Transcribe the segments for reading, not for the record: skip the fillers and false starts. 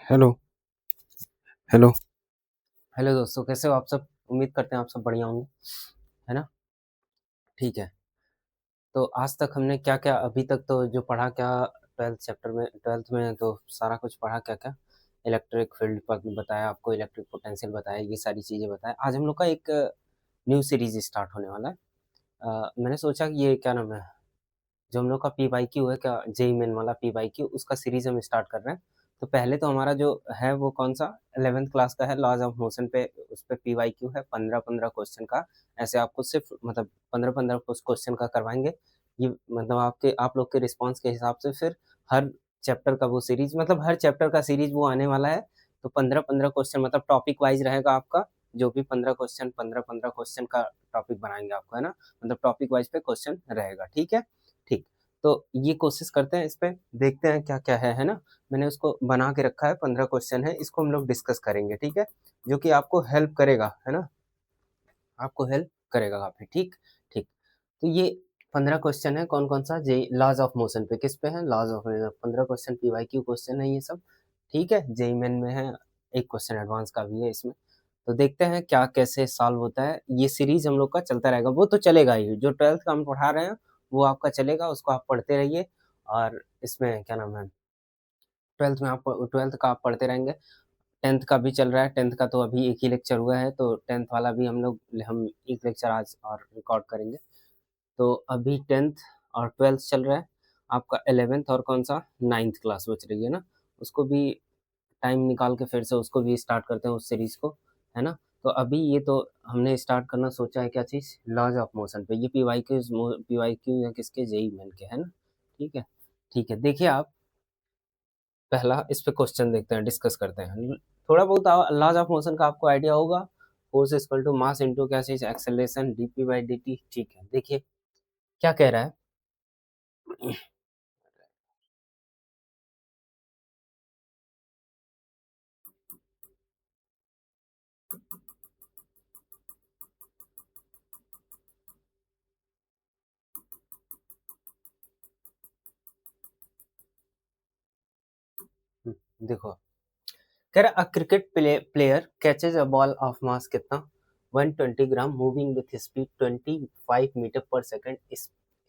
Hello hello. Hello दोस्तों, कैसे हो आप सब? उम्मीद करते हैं आप सब बढ़िया होंगे, है ना? ठीक है। तो आज तक हमने क्या-क्या अभी तक तो जो पढ़ा क्या 12th में तो सारा कुछ पढ़ा क्या-क्या? इलेक्ट्रिक फील्ड पर बताया आपको, इलेक्ट्रिक पोटेंशियल बताया, ये सारी चीज़ें बताया। आज हम लोग का एक न्यू सीरीज़ स्टार्ट होने वाला है। मैंने सोचा कि ये क्या नाम है, जो हम लोग का पीवाईक्यू है क्या जेईई मेन वाला पीवाईक्यू, उसका सीरीज हम स्टार्ट कर रहे हैं। तो पहले तो हमारा जो है वो कौन सा 11th क्लास का है, लॉज ऑफ मोशन पे, उस पे पीवाईक्यू है 15-15 क्वेश्चन का। ऐसे आपको सिर्फ मतलब 15-15 क्वेश्चन का करवाएंगे। ये मतलब आपके आप लोग के रिस्पॉन्स के हिसाब से फिर हर चैप्टर का वो सीरीज, मतलब हर चैप्टर का सीरीज वो आने वाला है। तो 15-15 क्वेश्चन मतलब टॉपिक वाइज रहेगा आपका। जो भी 15-15 क्वेश्चन का टॉपिक बनाएंगे आपको, है ना? मतलब टॉपिक वाइज पे क्वेश्चन रहेगा, ठीक है? ठीक। तो ये कोशिश करते हैं, इस पे देखते हैं क्या क्या है ना? मैंने उसको बना के रखा है, 15 क्वेश्चन है, इसको हम लोग डिस्कस करेंगे, ठीक है? जो कि आपको हेल्प करेगा, है ना? आपको हेल्प करेगा काफी। ठीक ठीक। तो ये 15 क्वेश्चन है, कौन कौन सा? जे लॉज ऑफ मोशन पे, किस पे है? Laws of motion. 15 question PYQ question है ये सब, ठीक है? जेईई मेन में है, एक क्वेश्चन एडवांस का भी है इसमें। तो देखते हैं क्या कैसे सॉल्व होता है। ये सीरीज हम लोग का चलता रहेगा, वो तो चलेगा ही, जो 12th का हम पढ़ा रहे हैं वो आपका चलेगा, उसको आप पढ़ते रहिए। और इसमें क्या नाम है, 12th का आप पढ़ते रहेंगे। 10th का भी चल रहा है, 10th का तो अभी एक ही लेक्चर हुआ है, तो 10th वाला भी हम एक लेक्चर आज और रिकॉर्ड करेंगे। तो अभी 10th और 12th चल रहा है, आपका 11th और कौन सा 9th क्लास बच रही है ना, उसको भी टाइम निकाल के फिर से उसको भी स्टार्ट करते हैं उस सीरीज को, है ना? तो अभी ये तो हमने स्टार्ट करना सोचा है क्या चीज़, लॉज ऑफ मोशन पे। ये पीवाईक्यू या किसके, जेई मेन के, है ना? ठीक है। ठीक है, देखिए आप पहला इस पे क्वेश्चन देखते हैं, डिस्कस करते हैं। थोड़ा बहुत लॉज ऑफ मोशन का आपको आइडिया होगा। Force equal to mass into क्या चीज, एक्सेलरेशन, डीपी बाई डी। ठीक है, देखिए क्या कह रहा है। देखो, कह रहा a cricket player catches a ball of mass कितना, 120 gram, moving with speed 25 metre per second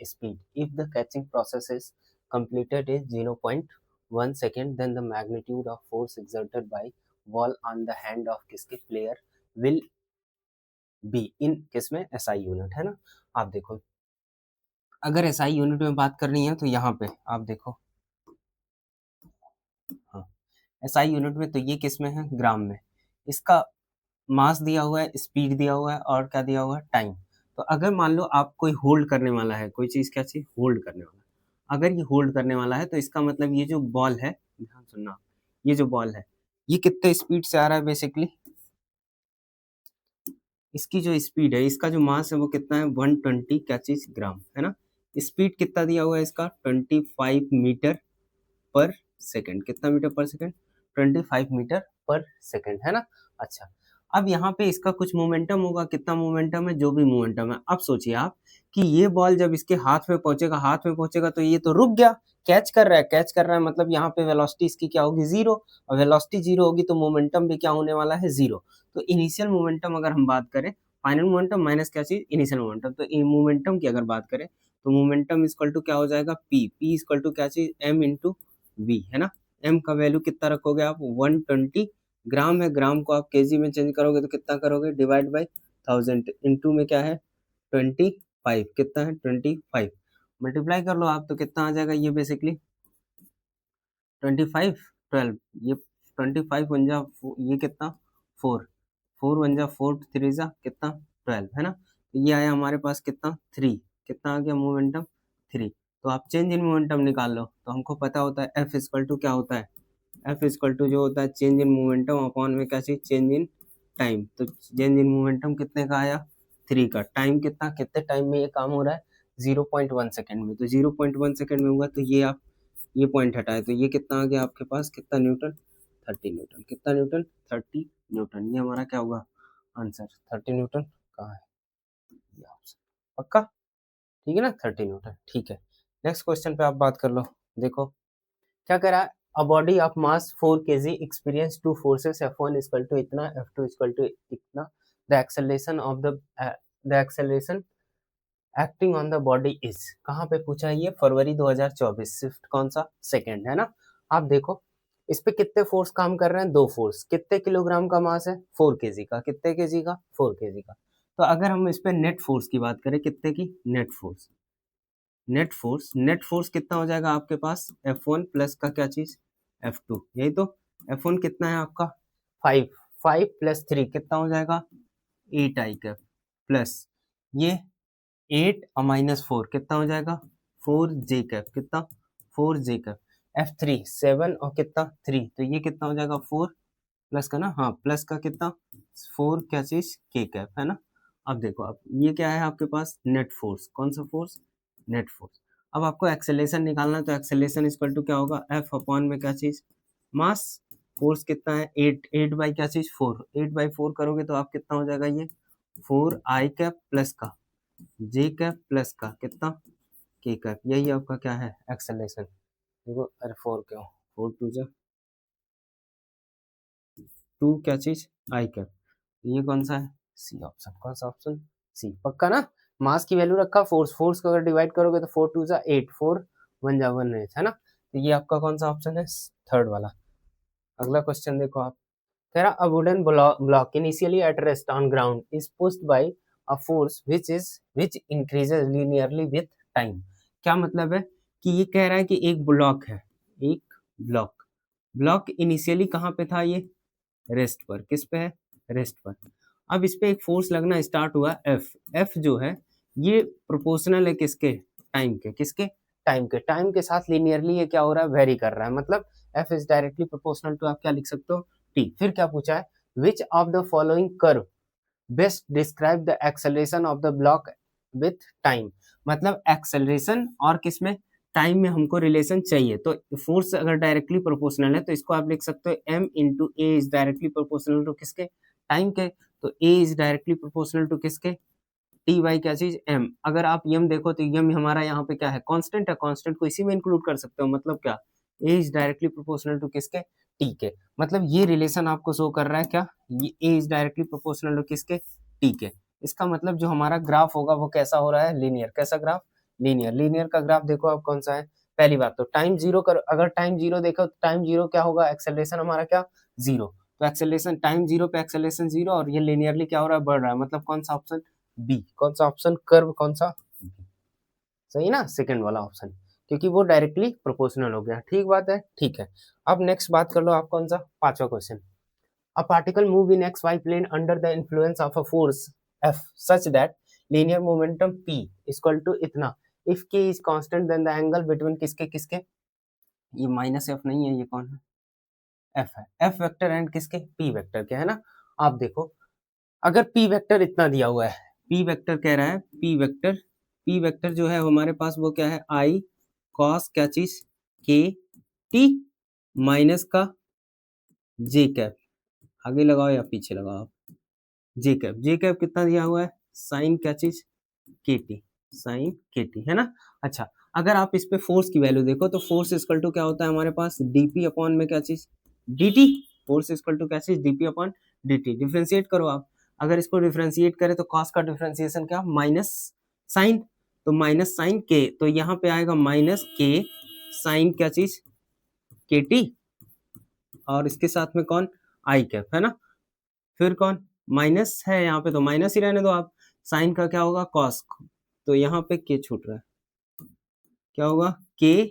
speed. If the catching process is completed is 0.1 second, then the magnitude of force exerted by ball on the hand of किसके player will be in किस में, SI unit, है ना? आप देखो, अगर SI unit में बात करनी है तो यहाँ पे आप देखो, हाँ, SI यूनिट में तो ये किस में है, ग्राम में। इसका मास दिया हुआ है, स्पीड दिया हुआ है, और क्या दिया हुआ है, टाइम। तो अगर मान लो आप कोई होल्ड करने वाला है, कोई चीज क्या चीज होल्ड करने वाला है, अगर ये होल्ड करने वाला है तो इसका मतलब ये जो बॉल है, ध्यान सुनना, ये जो बॉल है ये कितने स्पीड से आ रहा है बेसिकली, इसकी जो स्पीड है, इसका जो मास है वो कितना है, 120 क्या चीज ग्राम, है ना? स्पीड कितना दिया हुआ है इसका, 25 मीटर पर सेकंड। कितना metre per second, 25 metre per second, है ना? अच्छा, अब यहाँ पे इसका कुछ मोमेंटम होगा, कितना मोमेंटम है, जो भी मोमेंटम है। अब सोचिए आप कि ये बॉल जब इसके हाथ में पहुंचेगा तो ये तो रुक गया, कैच कर रहा है, मतलब यहाँ पे वेलोसिटी इसकी क्या होगी, जीरो। और वेलोसिटी जीरो होगी तो मोमेंटम भी क्या होने वाला है, जीरो। तो इनिशियल मोमेंटम अगर हम बात करें, फाइनल मोमेंटम माइनस क्या चीज, इनिशियल मोमेंटम, तो मोमेंटम की अगर बात करें तो मोमेंटम इक्वल टू क्या हो जाएगा, पी इक्वल टू क्या चीज, एम इंटू वी, है ना? एम का वैल्यू कितना रखोगे आप, 120 ग्राम है, ग्राम को आप केजी में चेंज करोगे तो कितना करोगे, डिवाइड बाई 1000, इनटू में क्या है 25, कितना है 25, मल्टीप्लाई कर लो आप तो कितना आ जाएगा ये बेसिकली 25, 12, ये 25 बन जा, ये कितना 4, 4 बन जा, 4 3 जा कितना 12, है ना? तो ये आया हमारे पास कितना 3, कितना आ गया मोमेंटम 3। तो आप चेंज इन मोमेंटम निकाल लो, तो हमको पता होता है एफ इक्वल टू क्या होता है, एफ इक्वल टू जो होता है चेंज इन मोमेंटम अपॉन में क्या चीज, चेंज इन टाइम। तो चेंज इन मोमेंटम कितने का आया, 3 का। टाइम कितना, कितने टाइम में ये काम हो रहा है, 0.1 सेकेंड में। तो 0.1 सेकेंड में हुआ तो ये आप ये पॉइंट हटाए तो ये कितना आ गया आपके पास, कितना न्यूटन, 30 न्यूटन। कितना न्यूटन, 30 न्यूटन। ये हमारा क्या होगा आंसर, 30 न्यूटन। कहाँ है ये ऑप्शन, पक्का? ठीक है ना, 30 न्यूटन, ठीक है। नेक्स्ट क्वेश्चन पे आप बात कर लो। देखो क्या कह रहा है, A body of mass 4 kg experience two forces F1 is equal to इतना, F2 is equal to इतना. The acceleration acting on the body is, कहाँ पे पूछा है ये, फरवरी 2024, शिफ्ट कौन सा, सेकेंड है ना. आप देखो इस पे कितने फोर्स काम कर रहे हैं, दो फोर्स, कितने किलोग्राम का मास है, 4 केजी का, कितने केजी का, 4 केजी का. तो अगर हम इस पे नेट फोर्स की बात करें, कितने की, नेट फोर्स, नेट फोर्स कितना हो जाएगा आपके पास, F1 प्लस का क्या चीज, F2, यही तो. F1 कितना है आपका 5, 5 प्लस 3 कितना हो जाएगा 8 आई कैप, प्लस ये 8 और माइनस 4 कितना हो जाएगा 4 जे कैप, कितना 4 जे कैप. F3 7 और कितना 3, तो ये कितना हो जाएगा 4 प्लस का ना, हाँ प्लस का कितना 4 क्या चीज के कैप है ना. अब देखो आप ये क्या है आपके पास, नेट फोर्स, कौन सा फोर्स, नेट फोर्स. अब आपको एक्सेलेरेशन निकालना है, तो एक्सेलेरेशन इक्वल टू क्या होगा, एफ अपॉन में क्या चीज, मास. फोर्स कितना है 8, 8 बाई क्या चीज 4, 8 बाई 4 करोगे तो आप कितना हो जाएगा ये 4 आई कैप प्लस का जे कैप प्लस का कितना के कैप, यही आपका क्या है एक्सेलेरेशन. देखो अरे 4 क्यों, 4 टू जा 2 क्या चीज आई कैप, ये कौन सा है, सी ऑप्शन, कौन सा ऑप्शन, सी पक्का ना. मास की वैल्यू रखा, फोर्स, फोर्स को अगर डिवाइड करोगे तो 4 टू जा 8, 4 1 जा 1 है ना. तो ये आपका कौन सा ऑप्शन है, थर्ड वाला. अगला क्वेश्चन देखो आप, कह रहा, a wooden block initially at rest on ground is pushed by a force which increases linearly with time. क्या मतलब है कि ये कह रहा है कि एक ब्लॉक है, एक ब्लॉक इनिशियली कहाँ पे था, ये रेस्ट पर, किस पे है, रेस्ट पर. अब इस पे एक फोर्स लगना स्टार्ट हुआ एफ जो है ये प्रोपोर्शनल है किसके, टाइम के, किसके, टाइम के साथ लीनियरली ये क्या हो रहा है, वेरी कर रहा है. मतलब F is directly proportional to, आप क्या लिख सकते हो, टी. फिर क्या पूछा है, which of the following curve best describe the acceleration of the block with time. मतलब एक्सेलरेशन और किसमें, टाइम में हमको रिलेशन चाहिए. तो फोर्स अगर डायरेक्टली प्रोपोर्शनल है तो इसको आप लिख सकते हो m into A is directly proportional to किसके, टाइम के. तो a is directly proportional to किसके, टी बाई क्या चीज m. अगर आप यम देखो तो यम हमारा यहाँ पे क्या है, कांस्टेंट है, कांस्टेंट को इसी में इंक्लूड कर सकते हो. मतलब क्या, a is directly proportional to किसके, टी के. मतलब ये रिलेशन आपको शो कर रहा है क्या, ये a is directly proportional to किसके, टी के. इसका मतलब जो हमारा ग्राफ होगा वो कैसा हो रहा है, लीनियर. कैसा ग्राफ, लीनियर. लीनियर का ग्राफ देखो आप कौन सा है, पहली बात तो टाइम जीरो कर, अगर टाइम जीरो देखो तो टाइम जीरो क्या होगा, एक्सेलरेशन हमारा क्या, जीरो. तो एक्सेलरेशन टाइम जीरो पे एक्सेलरेशन जीरो, और ये लीनियरली क्या हो रहा है, बढ़ रहा है. मतलब कौन सा ऑप्शन, बी. कौन सा ऑप्शन, कर्व कौन सा, सही ना, सेकंड वाला ऑप्शन, क्योंकि वो डायरेक्टली प्रोपोर्शनल हो गया. ठीक बात है, ठीक है. अब नेक्स्ट बात कर लो आप, कौन सा, पांचवा question. A particle move in xy plane under the influence of a force F such that linear momentum P is equal to इतना. If K is constant then the angle between किसके किसके, ये माइनस एफ नहीं है, ये कौन है, F है. एफ वेक्टर एंड किसके, पी वेक्टर के, है ना. आप देखो अगर पी वेक्टर इतना दिया हुआ है, पी वेक्टर कह रहा है, पी वेक्टर जो है हमारे पास वो क्या है, आई कॉस क्या चीज के टी माइनस का जे कैप, आगे लगाओ या पीछे लगाओ आप, जे कैप कितना दिया हुआ है, साइन क्या चीज के टी, साइन के टी, है ना. अच्छा अगर आप इस पे फोर्स की वैल्यू देखो तो फोर्स इक्वल टू क्या होता है हमारे पास, डीपी अपॉन में क्या चीज, डी. फोर्स इक्वल टू क्या चीज, डीपी अपॉन डी. डिफ्रेंशिएट करो आप, अगर इसको डिफ्रेंशिएट करें तो कॉस का डिफ्रेंशिएशन क्या, माइनस साइन, तो माइनस साइन के, तो यहाँ पे आएगा माइनस के साइन क्या चीज के टी, और इसके साथ में कौन, आई कैप, है ना. फिर कौन, माइनस है यहाँ पे तो माइनस ही रहने दो आप. साइन का क्या होगा, कॉस, तो यहाँ पे के छूट रहा है, क्या होगा, के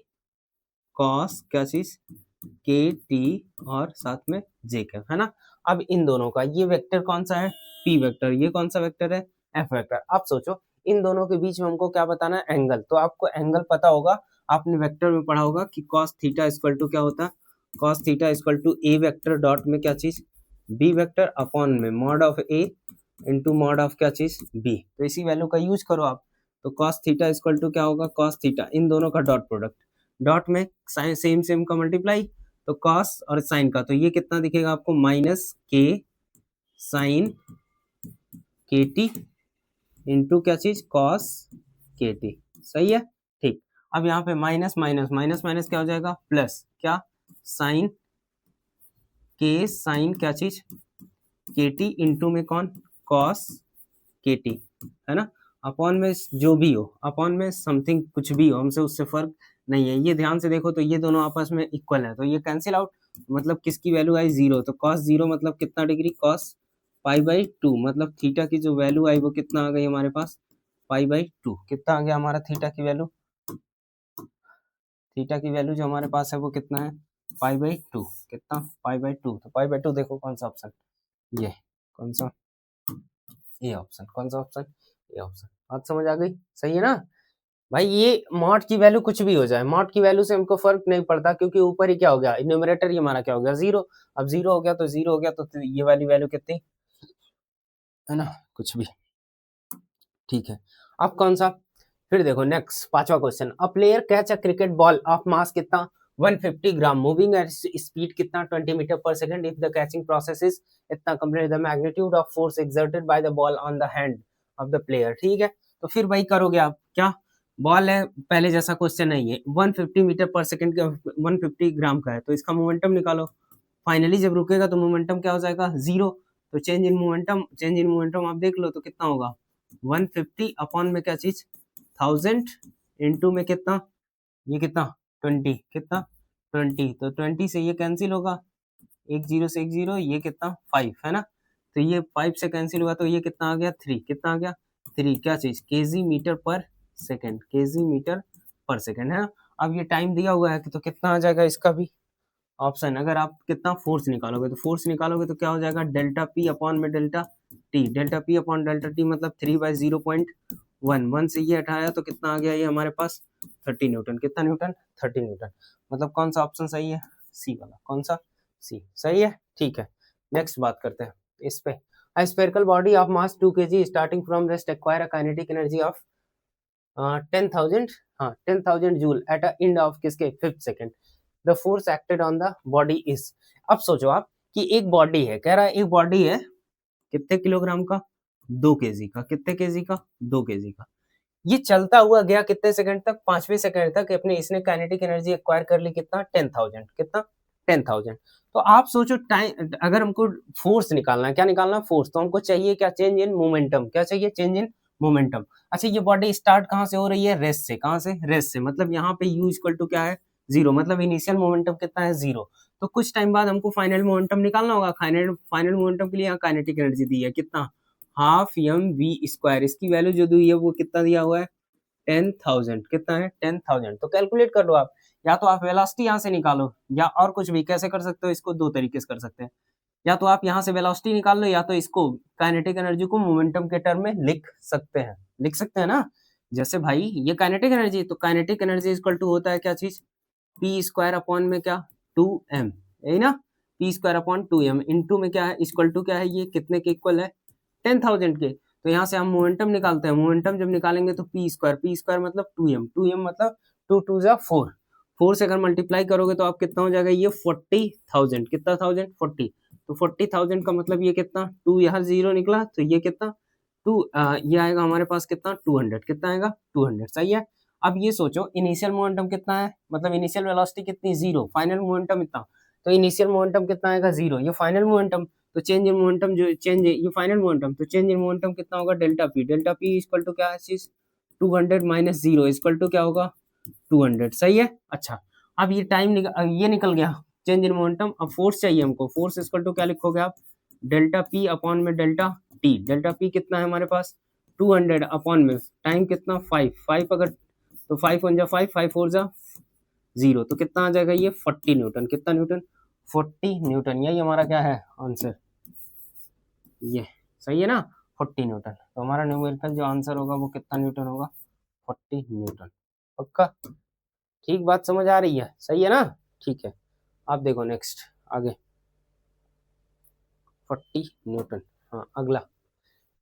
कॉस क्या चीज के टी और साथ में जे कैप, है ना. अब इन दोनों का ये वेक्टर कौन सा है, पी वेक्टर, ये कौन सा वेक्टर है, एफ वेक्टर. आप सोचो इन दोनों के बीच में हमको क्या बताना है, एंगल. तो आपको एंगल पता होगा, आपने वेक्टर में पढ़ा होगा कि कॉस थीटा इक्वल टू क्या होता है, cos theta equal to A vector dot में क्या चीज बी वेक्टर अपॉन में mod of A into mod of क्या चीज बी. तो इसी वैल्यू का यूज करो आप. तो कॉस थीटा इक्वल टू क्या होगा, कॉस थीटा, इन दोनों का डॉट प्रोडक्ट, डॉट में साइन सेम का मल्टीप्लाई, तो कॉस और साइन का, तो ये कितना दिखेगा आपको, माइनस के साइन के टी इंटू क्या चीज कॉस के टी. सही है, ठीक. अब यहाँ पे माइनस माइनस माइनस माइनस क्या हो जाएगा, प्लस, क्या साइन क्या चीज के टी इंटू में कौन कॉस के टी, है ना, अपॉन में जो भी हो, अपॉन में समथिंग कुछ भी हो, हमसे उससे फर्क नहीं है। ये ध्यान से देखो तो ये दोनों आपस में इक्वल है, तो ये कैंसिल आउट, मतलब किसकी वैल्यू आई 0, तो cos 0 मतलब कितना डिग्री cos π/2, मतलब थीटा की जो वैल्यू आई वो कितना आ गई हमारे पास π/2, कितना आ गया हमारा थीटा की वैल्यू, थीटा की वैल्यू जो हमारे पास है वो कितना है π/2, कितना π/2, तो π/2 देखो कौन सा ऑप्शन, ये कौन सा, ये ऑप्शन, कौन सा ऑप्शन, ये ऑप्शन। बात समझ आ गई, सही है ना भाई। ये मॉड की वैल्यू कुछ भी हो जाए, मॉड की वैल्यू से हमको फर्क नहीं पड़ता, क्योंकि ऊपर ही क्या हो गया, न्यूमरेटर ही हमारा क्या हो गया 0, अब 0 हो गया तो 0 हो गया, तो ये वाली वैल्यू कितनी है ना, कुछ भी, ठीक है। अब कौन सा, फिर देखो नेक्स्ट पांचवा question, a player catch a cricket ball of mass कितना 150 ग्राम मूविंग एट स्पीड कितना 20 metre per second, if the catching process is इतना, complete the magnitude of force exerted by the ball on the hand of the player, ठीक है। तो फिर भाई करोगे आप क्या, बॉल है, पहले जैसा क्वेश्चन है ये 150 मीटर पर सेकंड का 150 ग्राम का है, तो इसका मोमेंटम निकालो, फाइनली जब रुकेगा तो मोमेंटम क्या हो जाएगा 0, तो चेंज इन मोमेंटम आप देख लो तो कितना होगा 150 अपॉन में क्या चीज 1000 इंटू में कितना, ये कितना 20, कितना 20, तो 20 से ये कैंसिल होगा, एक जीरो से एक जीरो, ये कितना 5 है ना, तो ये 5 से कैंसिल हुआ, तो ये कितना आ गया 3, कितना आ गया 3, क्या चीज KG metre per second, KG metre per second, है ना। अब ये टाइम दिया हुआ है तो कितना आ जाएगा इसका भी ऑप्शन, अगर आप कितना फोर्स निकालोगे, तो फोर्स निकालोगे तो क्या हो जाएगा डेल्टा पी अपॉन में delta T, delta P upon delta T मतलब 3/0.1 से ये हटाया तो कितना आ गया ये हमारे पास 30 न्यूटन, कितना न्यूटन 30 न्यूटन, मतलब कौन सा ऑप्शन सही है, सी वाला, कौन सा सी सही है, ठीक है। नेक्स्ट बात करते हैं इस पे, a spherical body of mass 2 kg starting from rest acquire a kinetic energy of 10,000 हाँ 10,000 joule at a end of किसके 5th second, the force acted on the body is, अब सोचो आप कि एक बॉडी है, कह रहा है एक बॉडी है कितने किलोग्राम का 2 केजी का, कितने केजी का 2 केजी का, ये चलता हुआ गया कितने सेकंड तक 5वें सेकंड तक, अपने इसने काइनेटिक एनर्जी एक्वायर कर ली कितना 10,000, कितना 10,000, तो आप सोचो टाइम, अगर हमको फोर्स निकालना है, क्या निकालना फोर्स, तो हमको चाहिए क्या चेंज इन मोमेंटम, क्या चाहिए चेंज इन मोमेंटम। अच्छा ये बॉडी स्टार्ट कहाँ से हो रही है रेस्ट से, कहाँ से रेस्ट से, मतलब यहाँ पे u इक्वल टू क्या है 0, मतलब इनिशियल मोमेंटम कितना है 0, तो कुछ टाइम बाद हमको फाइनल मोमेंटम निकालना होगा, फाइनल मोमेंटम के लिए यहाँ काइनेटिक एनर्जी दी है कितना हाफ एम वी स्क्वायर, इसकी वैल्यू जो दी है वो कितना दिया हुआ है 10,000, कितना है 10,000, तो कैलकुलेट कर लो आप, या तो आप वेलोसिटी यहाँ से निकालो, या और कुछ भी कैसे कर सकते हो, इसको दो तरीके से कर सकते हैं, या तो आप यहाँ से वेलोसिटी निकाल लो, या तो इसको काइनेटिक एनर्जी को मोमेंटम के टर्म में लिख सकते हैं, लिख सकते हैं ना, जैसे भाई ये काइनेटिक एनर्जी, तो काइनेटिक एनर्जी इक्वल टू होता है क्या चीज पी स्क्वायर अपॉन में क्या 2m, यही ना, P square upon 2m into में क्या है इक्वल टू क्या है, ये कितने के इक्वल है 10,000 के, तो यहाँ से हम मोमेंटम निकालते हैं, मोमेंटम जब निकालेंगे तो पी स्क्वायर मतलब 2m मतलब 2 2 जा 4, 4 से अगर मल्टीप्लाई करोगे तो आप कितना हो जाएगा ये 40,000, कितना 1040, तो 40,000 का मतलब ये कितना 2 यहाँ 0 निकला, तो ये कितना 2 ये आएगा हमारे पास कितना 200, कितना आएगा 200, सही है। अब ये सोचो इनिशियल मोमेंटम कितना है, मतलब इनिशियल वेलोसिटी कितनी 0, फाइनल मोमेंटम इतना, तो इनिशियल मोमेंटम कितना आएगा 0, ये फाइनल मोमेंटम, तो चेंज इन मोमेंटम जो चेंज ये फाइनल मोमेंटम, तो चेंज इन मोमेंटम कितना होगा डेल्टा पी इक्वल टू क्या है चीज 200 माइनस 0 इक्वल टू क्या होगा 200, सही है। अच्छा अब ये टाइम ये निकल गया चेंज इन मोमेंटम, अब फोर्स चाहिए हमको, फोर्स इक्वल टू क्या लिखोगे आप डेल्टा पी अपॉन में डेल्टा टी, डेल्टा पी कितना है हमारे पास 200 अपॉन में टाइम कितना 5 अगर, तो 5 1 जा 5 5 4 जा 0, तो कितना आ जाएगा ये 40 न्यूटन, कितना न्यूटन 40 न्यूटन, यही हमारा क्या है आंसर, ये सही है ना 40 न्यूटन, तो हमारा न्यूमेरिकल जो आंसर होगा वो कितना न्यूटन होगा 40 न्यूटन, पक्का ठीक बात समझ आ रही है, सही है ना, ठीक है। आप देखो नेक्स्ट आगे 40 न्यूटन, हाँ अगला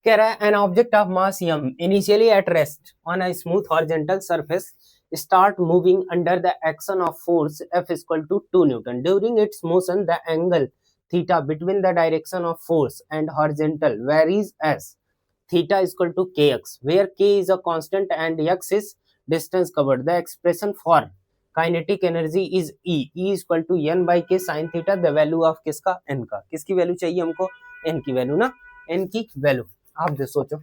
कह रहा है an object of mass m initially at rest on a smooth horizontal surface start moving under the action of force F equal to 2 Newton. During its motion, the angle theta between the direction of force and horizontal varies as theta is equal to kx, where k is a constant and x is distance covered. The expression for kinetic energy is E equal to N by K sine theta, the value of किसका, N का, किसकी value चाहिए हमको, N की value ना, N की value. आप सोचो,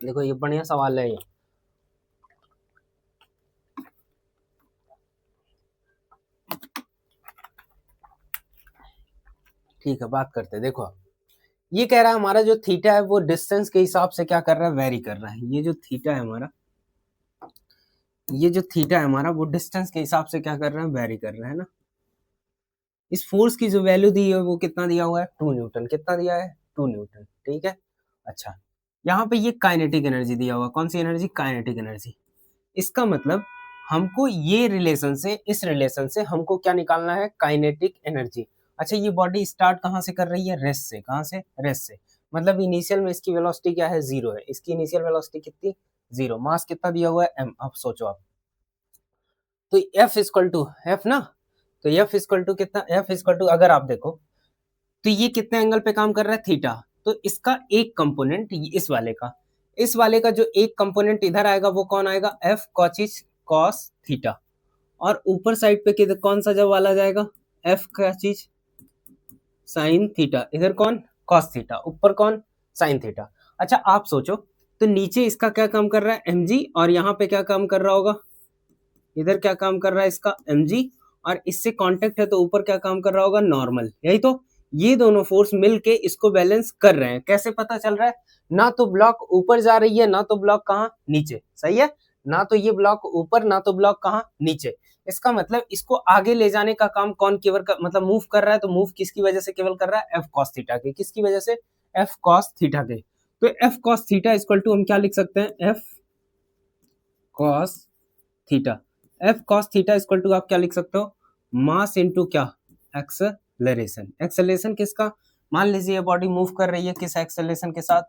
देखो ये बढ़िया सवाल है ये। ठीक है, बात करते हैं। देखो ये कह रहा है हमारा जो थीटा है वो डिस्टेंस के हिसाब से क्या कर रहा है, वेरी कर रहा है। ये जो थीटा है हमारा, ये जो थीटा है हमारा वो डिस्टेंस के हिसाब से क्या कर रहा है, वेरी कर रहा है ना। इस फोर्स की जो वैल्यू दी है वो कितना दिया हुआ है, 2 न्यूटन। कितना दिया है, 2 न्यूटन। ठीक है, अच्छा यहाँ पे ये काइनेटिक एनर्जी दिया हुआ, कौन सी एनर्जी, काइनेटिक एनर्जी। इसका मतलब हमको ये रिलेशन से, इस रिलेशन से हमको क्या निकालना है, काइनेटिक एनर्जी। अच्छा ये बॉडी स्टार्ट कहाँ से कर रही है, रेस्ट से। कहाँ से, रेस्ट से। मतलब इनिशियल में इसकी वेलोसिटी क्या है, 0 है। इसकी इनिशियल वेलोसिटी कितनी, 0। मास कितना दिया हुआ है, m। अब सोचो आप, तो F इक्वल टू F ना, तो F इक्वल टू कितना, F इक्वल टू, अगर आप देखो तो ये कितने एंगल पे काम कर रहा है, थीटा। तो इसका एक कंपोनेंट इस वाले का, इस वाले का जो एक कंपोनेंट इधर आएगा वो कौन आएगा, F cos थीटा। और ऊपर साइड पे कौन सा जब वाला जाएगा, F का चीज साइन थीटा। इधर कौन, कॉस थीटा, ऊपर कौन, साइन थीटा। अच्छा आप सोचो, तो नीचे इसका क्या काम कर रहा है, mg, और यहाँ पे क्या काम कर रहा होगा, इधर क्या काम कर रहा है इसका mg, और इससे कांटेक्ट है तो ऊपर क्या काम कर रहा होगा, नॉर्मल। यही तो, ये दोनों फोर्स मिलके इसको बैलेंस कर रहे हैं। कैसे पता चल रहा है, ना तो ब्लॉक ऊपर जा रही है, ना तो ब्लॉक कहाँ, नीचे। सही है, ना तो ये ब्लॉक ऊपर, ना तो ब्लॉक कहाँ, नीचे। इसका मतलब इसको आगे ले जाने का काम कौन केवल मतलब मूव कर रहा है, तो मूव किसकी वजह से केवल कर रहा है, एफ कॉस थीटा के। किसकी वजह से, एफ कॉस थीटा के। तो F cos theta equal to हम क्या लिख सकते हैं, F cos theta. F cos theta equal to आप क्या लिख सकते हो, मास इनटू क्या, एक्सेलरेशन। एक्सेलरेशन किसका, मान लीजिए ये बॉडी मूव कर रही है किस एक्सेलरेशन के साथ,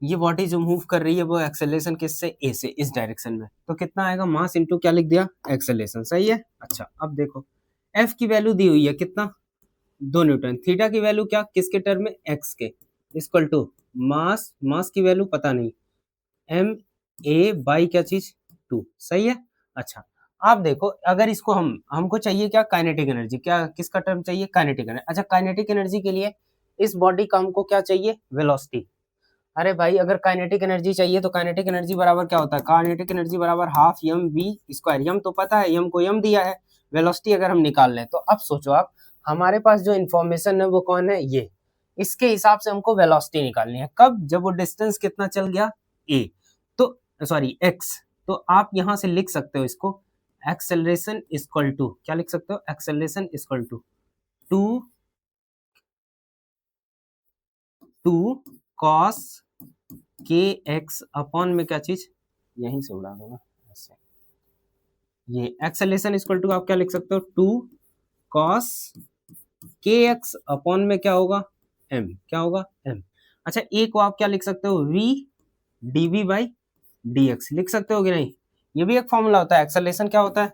ये बॉडी जो मूव कर रही है वो एक्सेलरेशन किससे, ए से, इस डायरेक्शन में। तो कितना आएगा, मास इनटू क्या लिख दिया, एक्सेलरेशन। सही है। अच्छा अब देखो, एफ की वैल्यू दी हुई है कितना, 2 न्यूटन। थीटा की वैल्यू क्या, किसके टर्म में, एक्स के, इक्वल टू मास, मास की वैल्यू पता नहीं, एम ए बाई क्या चीज, 2। सही है। अच्छा आप देखो, अगर इसको हमको चाहिए क्या, काइनेटिक एनर्जी। क्या किसका टर्म चाहिए, काइनेटिक एनर्जी। अच्छा काइनेटिक एनर्जी के लिए इस बॉडी का हमको क्या चाहिए, वेलोसिटी। अरे भाई अगर काइनेटिक एनर्जी चाहिए तो काइनेटिक एनर्जी बराबर क्या होता है, काइनेटिक एनर्जी बराबर half M V square. M तो पता है, एम को एम दिया है। वेलोसिटी अगर हम निकाल लें तो अब सोचो आप, हमारे पास जो इन्फॉर्मेशन है वो कौन है, ये। इसके हिसाब से हमको वेलोसिटी निकालनी है। कब, जब वो डिस्टेंस कितना चल गया, ए, तो सॉरी एक्स। तो आप यहां से लिख सकते हो इसको, एक्सेलरेशन इक्वल टू क्या लिख सकते हो, एक्सेलरेशन इक्वल टू 2 कॉस के एक्स अपॉन में क्या चीज, यहीं से उड़ा दो ना ऐसे। ये एक्सेलरेशन इक्वल टू आप क्या लिख सकते हो, 2 कॉस के एक्स अपॉन में क्या होगा, एम। क्या होगा, एम। अच्छा ए को आप क्या लिख सकते हो, V dv by D X लिख सकते हो कि नहीं। ये भी एक फॉर्मूला होता है। एक्सेलरेशन क्या होता है,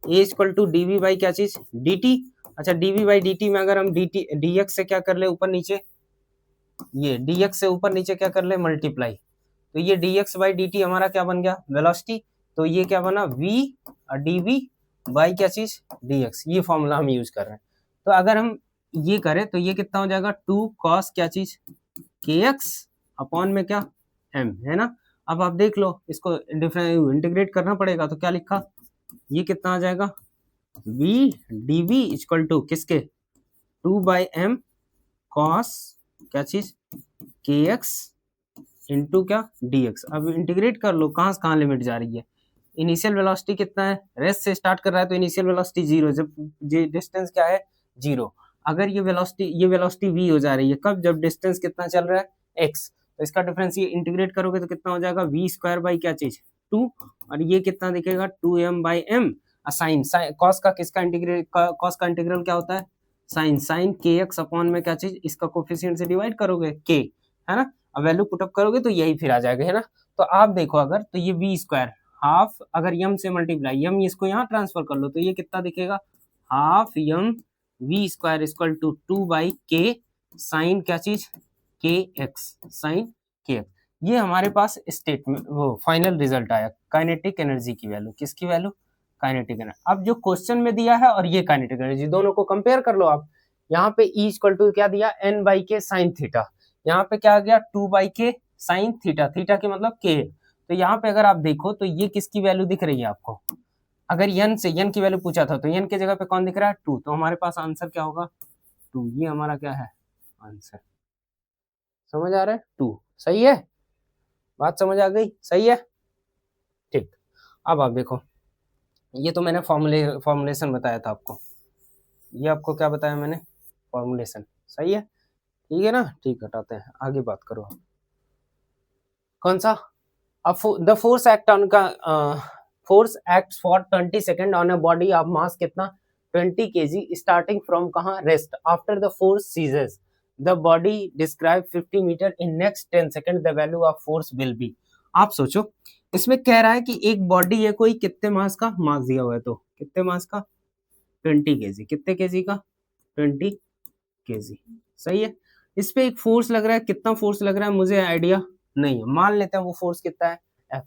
ए इक्वल टू डीवी बाई क्या चीज, डी टी। अच्छा डीवी बाई डी टी में अगर हम डी टी डी एक्स से क्या कर ले, ऊपर नीचे, ये डी एक्स से ऊपर नीचे क्या कर ले, मल्टीप्लाई। तो ये dx बाई डी टी हमारा क्या बन गया, वेलोसिटी। तो ये क्या बना, v और dv बाई क्या चीज, dx। ये फॉर्मूला हम यूज कर रहे हैं। तो अगर हम ये करें तो ये कितना हो जाएगा, 2 cos क्या चीज, kx अपॉन में क्या, m, है ना। अब आप देख लो, इसको डिफरेंट इंटीग्रेट करना पड़ेगा। तो क्या लिखा, ये कितना आ जाएगा, v dv इक्वल टू किसके, 2 बाई m cos क्या चीज, kx इंटू क्या, dx। अब इंटीग्रेट कर लो, कहाँ से कहाँ लिमिट जा रही है। इनिशियल वेलोसिटी कितना है, रेस्ट से स्टार्ट कर रहा है तो इनिशियल वेलोसिटी 0, जब डिस्टेंस क्या है, 0। अगर ये वेलोसिटी v हो जा रही है, कब, जब डिस्टेंस कितना चल रहा है, x। तो इसका डिफरेंस ये इंटीग्रेट करोगे तो कितना हो जाएगा, v स्क्वायर बाई क्या चीज, 2। और ये कितना दिखेगा, 2m by m। Sine cos का किसका इंटीग्रेट, कॉस का इंटीग्रल क्या होता है, साइन के एक्स अपॉन में क्या चीज, इसका कोफिशिएंट से डिवाइड करोगे, k, है ना। अब वैल्यू पुटअप करोगे तो यही फिर आ जाएगा, है ना। तो आप देखो अगर, तो ये वी स्क्वायर हाफ, अगर यम से मल्टीप्लाई, यम इसको यहाँ ट्रांसफर कर लो तो ये कितना दिखेगा, half M V square equal to 2 by K sine क्या चीज, K X, sine K X. ये हमारे पास स्टेटमेंट, वो फाइनल रिजल्ट आया, काइनेटिक एनर्जी की वैल्यू। किसकी वैल्यू, काइनेटिक एनर्जी। अब जो क्वेश्चन में दिया है और ये काइनेटिक एनर्जी, दोनों को कंपेयर कर लो आप। यहाँ पे E इक्वल टू क्या दिया, n by K sine theta, यहाँ पे क्या आ गया 2 by K sine theta, theta के मतलब k है। तो यहाँ पे अगर आप देखो तो ये किसकी वैल्यू दिख रही है आपको, अगर n से n की वैल्यू पूछा था तो n के जगह पे कौन दिख रहा है 2, तो हमारे पास आंसर क्या होगा 2, ये हमारा क्या है आंसर। समझ आ रहा है, 2 सही है, बात समझ आ गई, सही है ठीक। अब आप देखो, ये तो मैंने फॉर्मुलेशन बताया था आपको, ये आपको क्या बताया मैंने, फॉर्मुलेशन, सही है, ठीक है ना, ठीक, हटाते हैं, आगे बात करो। कौन सा, द फोर्स एक्ट ऑन का, force act for 20 second on a body of mass कितना 20 kg स्टार्टिंग फ्रॉम कहाँ rest, after the force ceases the body describe 50 metre in next 10 second, the value of force will be. आप सोचो, इसमें कह रहा है कि एक बॉडी है कोई, कितने मास का मास दिया हुआ है, तो कितने मास का 20 kg, कितने kg का 20 kg, सही है। इस पे एक फोर्स लग रहा है, कितना फोर्स लग रहा है मुझे आइडिया नहीं है, मान लेते हैं वो फोर्स कितना है F।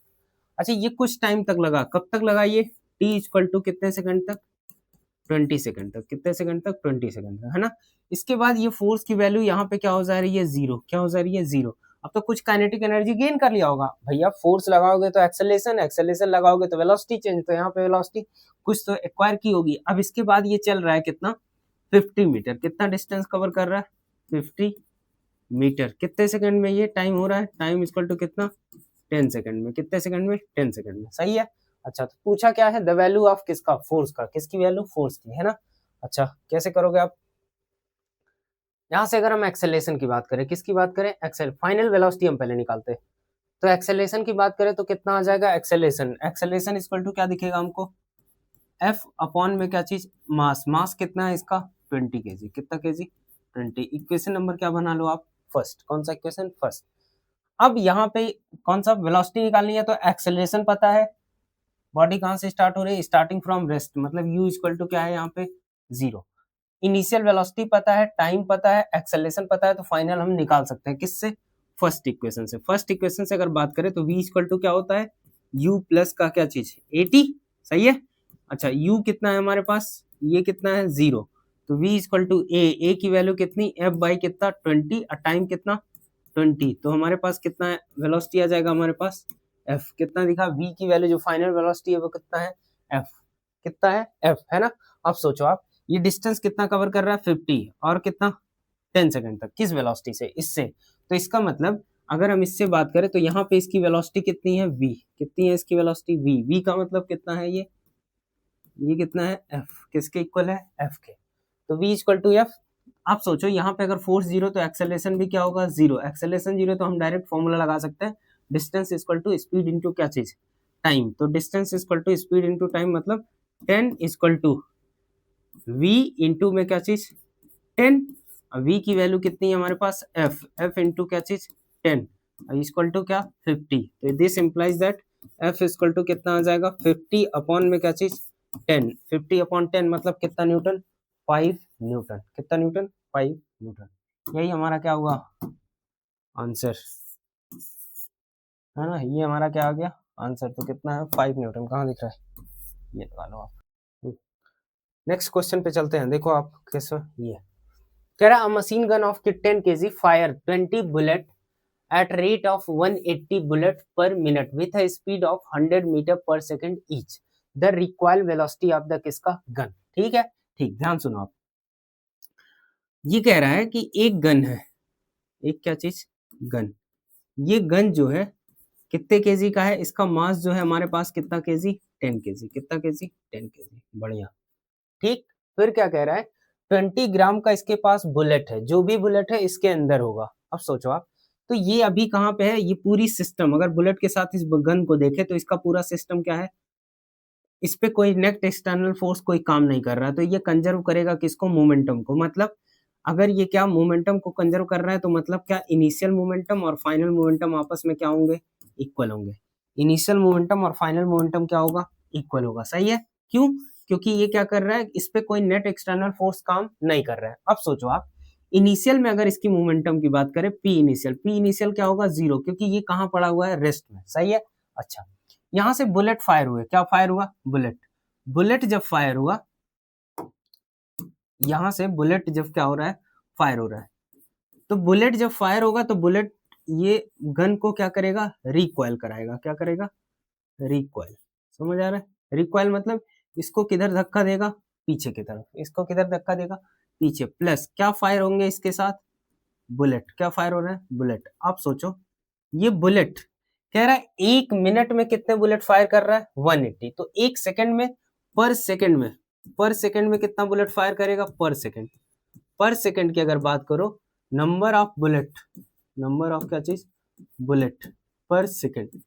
अच्छा, ये कुछ टाइम तक लगा, कब तक लगा ये, t इक्वल टू कितने सेकंड तक 20 सेकंड तक, कितने सेकंड तक 20 सेकंड तक, है ना। इसके बाद ये फोर्स की वैल्यू यहाँ पे क्या हो जा रही है जीरो, क्या हो जा रही है जीरो। अब तो कुछ काइनेटिक एनर्जी गेन कर लिया होगा भैया, फोर्स लगाओगे तो एक्सेलरेशन, एक्सेलरेशन लगाओगे तो वेलोसिटी चेंज, तो यहाँ पे वेलोसिटी कुछ तो एक्वायर की होगी। अब इसके बाद ये चल रहा है कितना 50 मीटर, कितना डिस्टेंस कवर कर रहा है 50 मीटर, कितने सेकंड में ये टाइम हो रहा है, टाइम इक्वल टू कितना 10 सेकंड में, कितने सेकंड में 10 सेकंड में, सही है। अच्छा, तो पूछा क्या है, द वैल्यू ऑफ किसका, फोर्स का, किसकी वैल्यू, फोर्स की, है ना। अच्छा, कैसे करोगे आप, यहां से अगर हम एक्सेलरेशन की बात करें, किसकी बात करें, एक्सेल, फाइनल वेलोसिटी हम पहले निकालते हैं, तो एक्सेलरेशन की बात करें तो कितना आ जाएगा एक्सेलरेशन, एक्सेलरेशन इक्वल टू क्या दिखेगा हमको, F अपॉन में क्या चीज, मास, मास कितना है इसका 20 kg, कितना kg 20। इक्वेशन नंबर क्या बना लो आप, फर्स्ट, कौन सा इक्वेशन, फर्स्ट। अब यहाँ पे कौन सा वेलोसिटी निकालनी है, तो एक्सेलरेशन पता है, बॉडी कहाँ से स्टार्ट हो रही है, स्टार्टिंग फ्रॉम रेस्ट, मतलब u इक्वल टू क्या है यहाँ पे 0। इनिशियल वेलोसिटी पता है, टाइम पता है, एक्सेलरेशन पता है, तो फाइनल हम निकाल सकते हैं किससे, फर्स्ट इक्वेशन से। फर्स्ट इक्वेशन से अगर बात करें तो v इक्वल टू क्या होता है, u प्लस का क्या चीज 80, सही है। अच्छा, u कितना है हमारे पास, ये कितना है 0, तो v इक्वल टू a की वैल्यू कितनी f बाई कितना 20 और टाइम कितना 20, तो हमारे पास कितना है वेलोसिटी आ जाएगा हमारे पास f, कितना दिखा, v की वैल्यू जो फाइनल वेलोसिटी है वो कितना है f, कितना है f, है ना। अब सोचो आप, ये डिस्टेंस कितना कवर कर रहा है 50 और कितना 10 सेकंड तक, किस वेलोसिटी से, इससे। तो इसका मतलब अगर हम इससे बात करें तो यहाँ पे इसकी वेलोसिटी कितनी है v, कितनी है इसकी वेलोसिटी v, v का मतलब कितना है ये कितना है f, किसके इक्वल है f के, तो v इक्वल टू f। आप सोचो यहाँ पे अगर फोर्स जीरो तो एक्सेलरेशन भी क्या होगा जीरो, एक्सेलरेशन जीरो, तो हम डायरेक्ट फॉर्मूला लगा सकते हैं, distance equal to speed into क्या चीज टाइम, तो distance equal to speed into time, मतलब 10 इक्वल टू v इंटू में क्या चीज 10, v की वैल्यू कितनी है हमारे पास f इंटू क्या चीज 10 इक्वल टू क्या 50, तो this implies that f equal to कितना आ जाएगा 50 अपॉन में क्या चीज 10, 50 अपॉन 10 मतलब कितना न्यूटन 5 न्यूटन, कितना न्यूटन 5 न्यूटन, यही हमारा क्या हुआ आंसर, है ना, ये हमारा क्या आ गया आंसर, तो कितना है 5 न्यूटन, कहाँ दिख रहा है, ये निकालो आप। नेक्स्ट क्वेश्चन पे चलते हैं, देखो आप कैसे, ये कह रहा machine gun of 10 kg fire 20 bullet at rate of 180 bullet per minute with a speed of 100 meter per second each, the recoil velocity of the किसका गन, ठीक है, ठीक, ध्यान सुनो आप। ये कह रहा है कि एक गन है, एक क्या चीज गन, ये गन जो है कितने केजी का है, इसका मास जो है हमारे पास कितना केजी 10 केजी, कितना केजी 10 केजी, बढ़िया, ठीक। फिर क्या कह रहा है 20 ग्राम का इसके पास बुलेट है, जो भी बुलेट है इसके अंदर होगा। अब सोचो आप, तो ये अभी कहाँ पे है, ये पूरी सिस्टम अगर बुलेट के साथ इस गन को देखे तो इसका पूरा सिस्टम क्या है, इस पे कोई नेट एक्सटर्नल फोर्स कोई काम नहीं कर रहा, तो ये कंजर्व करेगा किसको, मोमेंटम को। मतलब अगर ये क्या मोमेंटम को कंजर्व कर रहा है तो मतलब क्या इनिशियल मोमेंटम और फाइनल मोमेंटम आपस में क्या होंगे, इक्वल होंगे। इनिशियल मोमेंटम और फाइनल मोमेंटम क्या होगा, इक्वल होगा, सही है। क्यों, क्योंकि ये क्या कर रहा है, इस पे कोई नेट एक्सटर्नल फोर्स काम नहीं कर रहा है। अब सोचो आप, इनिशियल में अगर इसकी मोमेंटम की बात करें पी इनिशियल क्या होगा 0, क्योंकि ये कहाँ पड़ा हुआ है रेस्ट में, सही है। अच्छा, यहाँ से बुलेट फायर हुए, क्या फायर हुआ बुलेट, बुलेट जब फायर हुआ, यहां से बुलेट जब क्या हो रहा है, फायर हो रहा है, तो बुलेट जब फायर होगा तो बुलेट ये गन को क्या करेगा, रिकॉइल कराएगा। क्या करेगा, रिकॉइल। समझ आ रहा है, रिकॉइल मतलब इसको किधर धक्का देगा, पीछे की तरफ। इसको किधर धक्का देगा, पीछे। प्लस क्या फायर होंगे इसके साथ, बुलेट। क्या फायर हो रहा है, बुलेट। आप सोचो, ये बुलेट कह रहा है 1 मिनट में कितने बुलेट फायर कर रहा है, 180। तो 1 सेकंड में, पर सेकंड में, पर सेकंड में कितना बुलेट फायर करेगा, पर सेकंड। पर सेकंड की अगर बात करो, number of bullet, number of क्या चीज, बुलेट पर second,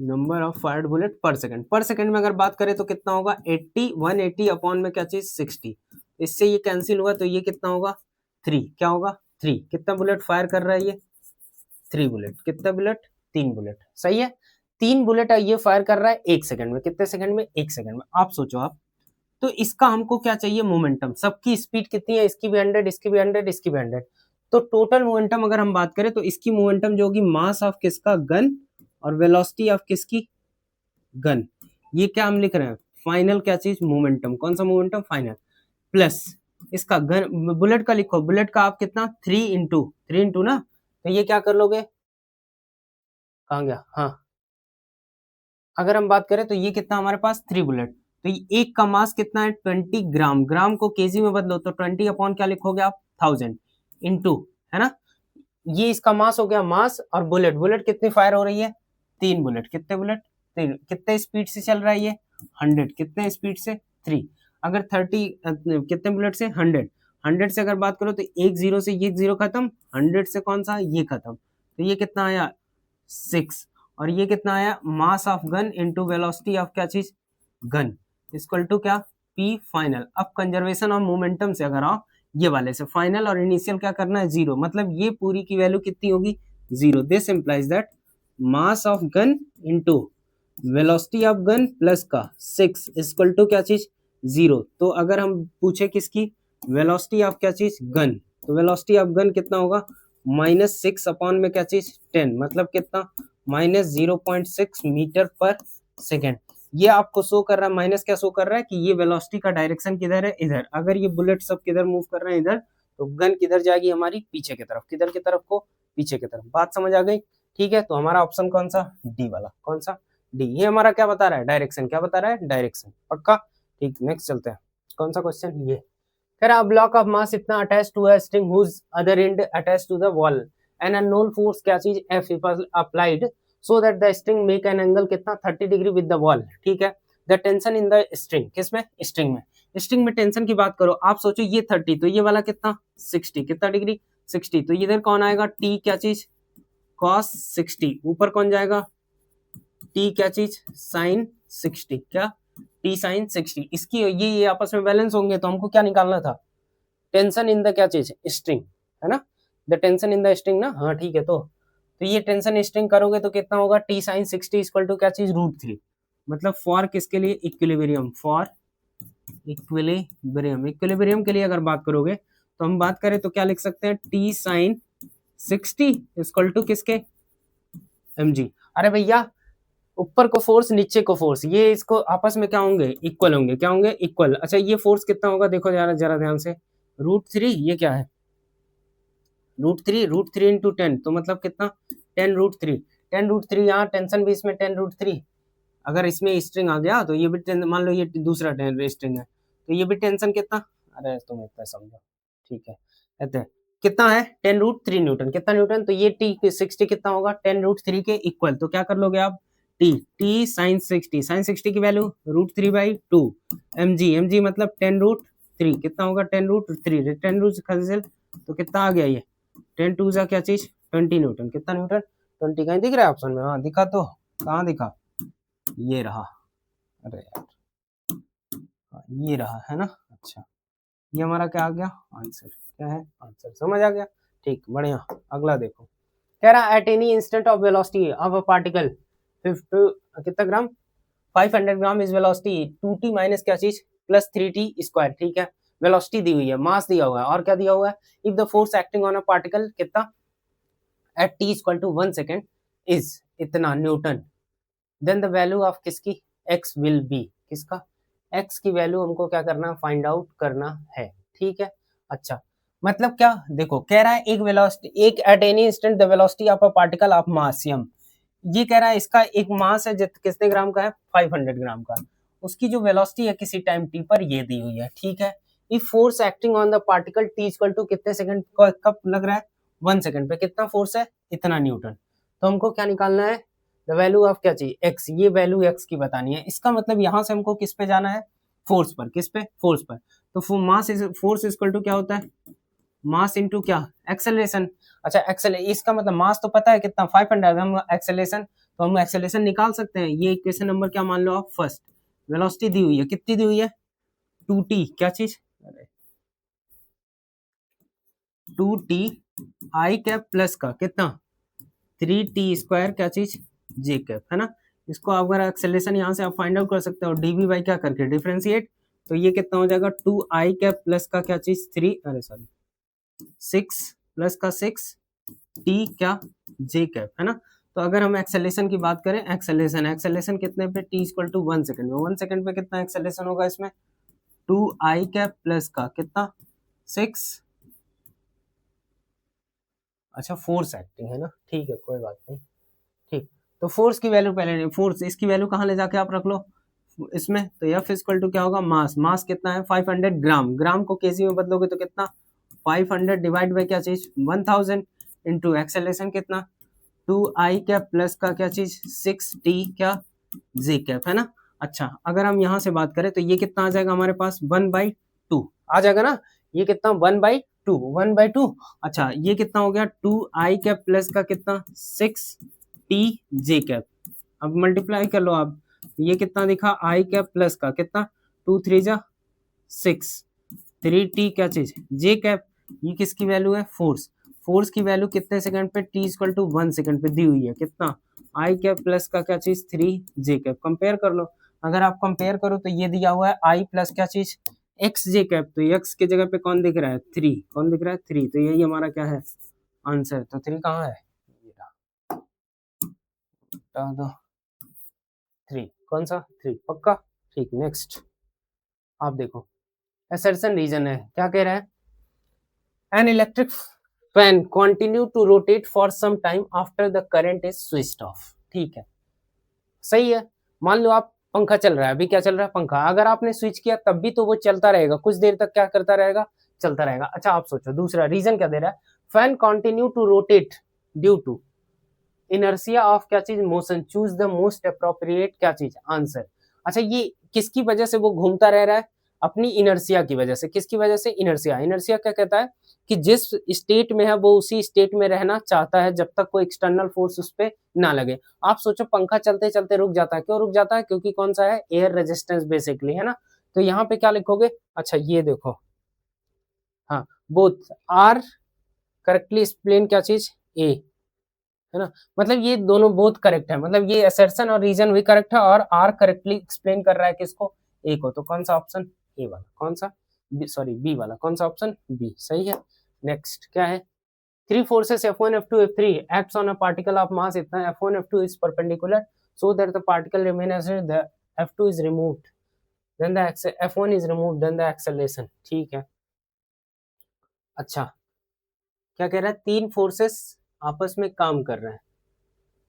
number of fired bullet पर सेकंड। पर सेकंड में अगर बात करें तो कितना होगा, 80, 180 अपॉन में क्या चीज, 60। इससे ये कैंसिल हुआ तो ये कितना होगा, 3। क्या होगा, 3। कितना बुलेट फायर कर रहा है ये, 3 बुलेट। कितना बुलेट, 3 बुलेट। सही है, 3 बुलेट ये फायर कर रहा है 1 सेकंड में। कितने सेकंड में, 1 सेकंड में। आप सोचो आप, तो इसका हमको क्या चाहिए, मोमेंटम। सबकी स्पीड कितनी है, इसकी भी 100, इसकी भी 100, इसकी भी 100। तो टोटल मोमेंटम अगर हम बात करें तो इसकी मोमेंटम जो होगी, मास ऑफ किसका, गन, और वेलोसिटी ऑफ किसकी, गन। ये क्या हम लिख रहे हैं, फाइनल क्या चीज, मोमेंटम। कौन सा मोमेंटम, फाइनल। प्लस इसका गन, बुलेट का लिखो, बुलेट का आप कितना, 3 इंटू ना, तो ये क्या कर लोगे, कहाँ गया, हाँ, अगर हम बात करें तो ये कितना हमारे पास, 3 बुलेट। तो ये एक का मास कितना है, 20 ग्राम। ग्राम को केजी में बदलो तो 20 अपॉन क्या लिखोगे आप, 1000 इंटू, है ना। ये इसका मास हो गया, मास। और बुलेट, बुलेट कितनी फायर हो रही है, 3 बुलेट। कितने बुलेट, 3। कितने स्पीड से चल रहा है ये, 100। कितने स्पीड से, 3। अगर 30 कितने बुलेट से, 100। 100 से अगर बात करो तो एक जीरो से ये जीरो खत्म, 100 से कौन सा, ये खत्म। तो ये कितना आया, 6। और ये कितना आया, mass of gun into velocity of क्या चीज, गन, इक्वल टू क्या, पी फाइनल। अब कंजर्वेशन ऑफ मोमेंटम से अगर आओ, ये वाले से फाइनल और इनिशियल क्या करना है, 0। मतलब ये पूरी की वैल्यू कितनी होगी, 0। This implies that mass of gun into velocity of gun plus का 6 इक्वल टू क्या चीज, 0। तो अगर हम पूछे किसकी, वेलोसिटी ऑफ क्या चीज, गन, तो वेलोसिटी ऑफ गन कितना होगा, -6 अपॉन में क्या चीज, 10। मतलब कितना, -0.6 मीटर पर सेकेंड। ये आपको शो कर रहा है, माइनस क्या शो कर रहा है कि ये वेलोसिटी का डायरेक्शन किधर है, इधर। अगर ये बुलेट सब किधर मूव कर रहे हैं, इधर, तो गन किधर जाएगी हमारी, पीछे की तरफ। किधर की तरफ को, पीछे की तरफ। बात समझ आ गई, ठीक है। तो हमारा ऑप्शन कौन सा, डी वाला। कौन सा, डी। ये हमारा क्या बता रहा है, डायरेक्शन। क्या बता रहा है, डायरेक्शन। पक्का, ठीक। नेक्स्ट चलते हैं, कौन सा क्वेश्चन, ये कह रहा ब्लॉक ऑफ मास इतना attach to a string whose other end attach to the wall and unknown force क्या चीज, F applied so that the string make an angle कितना, 30 डिग्री विद द वॉल। ठीक है, the tension in the string, किसमें, string में। String में टेंशन की बात करो, आप सोचो ये 30, तो ये वाला कितना, 60। कितना डिग्री, 60। तो इधर कौन आएगा, टी क्या चीज, कॉस 60। ऊपर कौन जाएगा, टी क्या चीज, साइन 60। क्या, टी साइन 60। इसकी ये आपस में बैलेंस होंगे, तो हमको क्या निकालना था, टेंशन इन द क्या चीज, स्ट्रिंग, है ना। The tension in the string ना, हाँ ठीक है। तो ये टेंशन स्ट्रिंग करोगे तो कितना होगा, टी साइन 60 इक्वल टू क्या चीज, √3। मतलब फॉर किसके लिए, इक्विलिब्रियम, फॉर इक्विलिब्रियम। इक्विलिब्रियम के लिए अगर बात करोगे तो हम बात करें तो क्या लिख सकते हैं, टी साइन 60 इक्वल टू किसके, mg। अरे भैया, ऊपर को फोर्स, नीचे को फोर्स, ये इसको आपस में क्या होंगे, इक्वल होंगे। क्या होंगे, इक्वल। अच्छा, ये फोर्स कितना होगा, देखो जरा जरा ध्यान से, √3। ये क्या है, √3 इंटू 10, तो मतलब कितना, 10√3। 10√3, यहाँ टेंशन भी इसमें 10√3। अगर इसमें स्ट्रिंग आ गया तो ये भी मान लो ये दूसरा स्ट्रिंग है, तो ये भी टेंशन कितना, अरे तुम इतना समझो, ठीक है। कहते हैं कितना है, 10√3 न्यूटन। कितना न्यूटन, तो ये टी 60 कितना होगा, 10√3 के इक्वल। तो क्या कर लोगे आप, टी साइन 60, साइन 60 की वैल्यू √3/2 mg मतलब 10√3। कितना होगा, 10√3, 10 तो कितना आ गया, ये 10 2 क्या चीज, 20 न्यूटन। कितना न्यूटन, 20। कहीं दिख रहा है ऑप्शन में, हाँ दिखा, तो कहाँ दिखा, ये रहा। अरे यार, हाँ, ये रहा, है ना। अच्छा, ये हमारा क्या आ गया, आंसर। क्या है, आंसर। समझ आ गया, ठीक, बढ़िया। अगला देखो, कह रहा at any instant of velocity of a particle 50 कितना ग्राम, 500 gram is velocity 2t minus क्या चीज, +3t²। ठीक है, वेलोसिटी दी हुई है, मास दिया हुआ है, और क्या दिया हुआ है, if the force acting on a particle कितना, at t equal to 1 second is इतना newton, then the value of किसकी, x विल बी किसका, x की वैल्यू हमको क्या करना है, फाइंड आउट करना है, ठीक है। अच्छा मतलब क्या, देखो कह रहा है एक वेलोसिटी, एक at any instant the velocity of a particle of mass m, ये कह रहा है इसका एक मास है कितने ग्राम का है, 500 ग्राम का, उसकी जो वेलोसिटी है किसी टाइम t पर ये दी हुई है, ठीक है। If force acting on the particle t equal to कितने सेकंड, कब लग रहा है, 1 सेकंड पे कितना फोर्स है, इतना न्यूटन। तो हमको क्या निकालना है, द वैल्यू ऑफ क्या चाहिए, x, ये वैल्यू x की बतानी है। इसका मतलब यहां से हमको किस पे जाना है, फोर्स पर, किस पे, फोर्स पर। तो मास फोर्स इक्वल टू क्या होता है, मास इनटू क्या, एक्सेलरेशन। अच्छा इसका मतलब मास तो पता है कितना 500, हम एक्सेलरेशन, तो हम एक्सेलरेशन निकाल सकते हैं। ये इक्वेशन नंबर क्या मान लो आप, फर्स्ट। वेलोसिटी दी हुई है, कितनी दी हुई है, 2t, क्या चीज, 2t आई कैप प्लस का कितना, 3t स्क्वायर, क्या चीज, जे कैप, है ना। इसको आप अगर एक्सेलरेशन यहाँ से आप फाइंड आउट कर सकते हो डीवी बाई क्या करके डिफरेंशिएट, तो ये कितना हो जाएगा, 2i कैप प्लस का क्या चीज 3, अरे सॉरी 6 प्लस का 6 टी क्या, जे कैप, है ना। तो अगर हम एक्सेलरेशन की बात करें, एक्सेलरेशन कितने पे, टी इक्वल टू 1 सेकंड में, 1 सेकंड पे कितना एक्सेलरेशन होगा इसमें, 2i कैप प्लस का कितना 6, अच्छा फोर्स एक्टिंग है ना, ठीक है कोई बात नहीं, ठीक। तो फोर्स की वैल्यू पहले, फोर्स इसकी वैल्यू कहाँ ले जाके आप रख लो इसमें, तो एफ इक्वल टू क्या होगा, मास, मास कितना है 500 ग्राम, ग्राम को केजी में बदलोगे तो कितना, 500 डिवाइड बाई क्या चीज 1000 इंटू एक्सेलरेशन कितना 2i कैप प्लस का क्या चीज 6t क्या, जे कैप, है ना। अच्छा अगर हम यहाँ से बात करें तो ये कितना आ जाएगा हमारे पास 1/2 आ जाएगा ना, ये कितना 1/2, 1/2। अच्छा ये कितना हो गया 2i कैप प्लस का कितना 6t जे कैप, अब मल्टीप्लाई कर लो आप, ये कितना दिखा i कैप प्लस का कितना 2 3 जा 6, 3t क्या चीज जे कैप, ये किसकी वैल्यू है, फोर्स, फोर्स की वैल्यू कितने सेकंड पे, t इक्वल टू 1 सेकंड पे दी हुई है, कितना आई कैप प्लस का क्या चीज 3 जे कैप, कंपेयर कर लो। अगर आप कंपेयर करो तो ये दिया हुआ है आई प्लस क्या चीज एक्स जे कैप, तो एक्स की जगह पे कौन दिख रहा है 3, कौन दिख रहा है 3, तो यही हमारा क्या है आंसर। तो 3 कहाँ है, बता दो 3, कौन सा 3 पक्का, ठीक। नेक्स्ट आप देखो असर्शन रीजन है, क्या कह रहा है, an electric fan continue to rotate for some time after the current is switched off, ठीक है सही है। मान लो आप पंखा चल रहा है, अभी क्या चल रहा है पंखा, अगर आपने स्विच किया तब भी तो वो चलता रहेगा, कुछ देर तक क्या करता रहेगा, चलता रहेगा। अच्छा आप सोचो दूसरा रीजन क्या दे रहा है, fan continue to rotate due to inertia of क्या चीज motion, choose the most appropriate क्या चीज आंसर। अच्छा ये किसकी वजह से वो घूमता रह रहा है, अपनी इनर्शिया की वजह से, किसकी वजह से, इनर्शिया। इनर्शिया क्या कहता है कि जिस स्टेट में है वो उसी स्टेट में रहना चाहता है जब तक कोई एक्सटर्नल फोर्स उस पर ना लगे। आप सोचो पंखा चलते चलते रुक जाता है, क्यों रुक जाता है, क्योंकि कौन सा है, एयर रेजिस्टेंस बेसिकली, है ना। तो यहाँ पे क्या लिखोगे, अच्छा ये देखो, हाँ बोथ आर करेक्टली एक्सप्लेन क्या चीज ए, है ना। मतलब ये दोनों बोथ करेक्ट है, मतलब ये असर्शन और रीजन भी करेक्ट है और आर करेक्टली एक्सप्लेन कर रहा है किसको, ए को। तो कौन सा ऑप्शन, ए वाला, कौन सा, सॉरी बी वाला, कौन सा ऑप्शन, बी सही है। नेक्स्ट क्या है, three forces F1 F2 F3 acts on a particle of mass इतना, F1 F2 is perpendicular so that the particle remains as the F2 is removed then the F1 is removed then the acceleration, ठीक है। अच्छा क्या कह रहा है, तीन forces आपस में काम कर रहे हैं,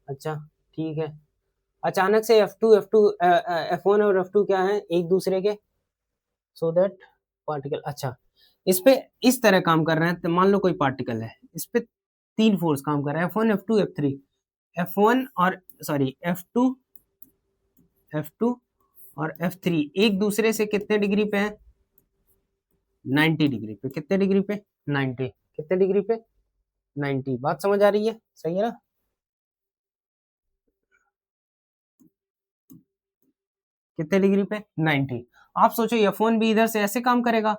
अच्छा ठीक है। अचानक से F1 और F2 क्या है एक दूसरे के, सो दैट पार्टिकल, अच्छा इस पे इस तरह काम कर रहे हैं, तो मान लो कोई पार्टिकल है, इस पे तीन फोर्स काम कर रहे हैं, F1 F2 F3, F1 और सॉरी F2 और F3 एक दूसरे से कितने डिग्री पे है, 90 डिग्री पे, कितने डिग्री पे 90, कितने डिग्री पे 90, बात समझ आ रही है, सही है ना। कितने डिग्री पे 90। आप सोचो F1 भी इधर से ऐसे काम करेगा,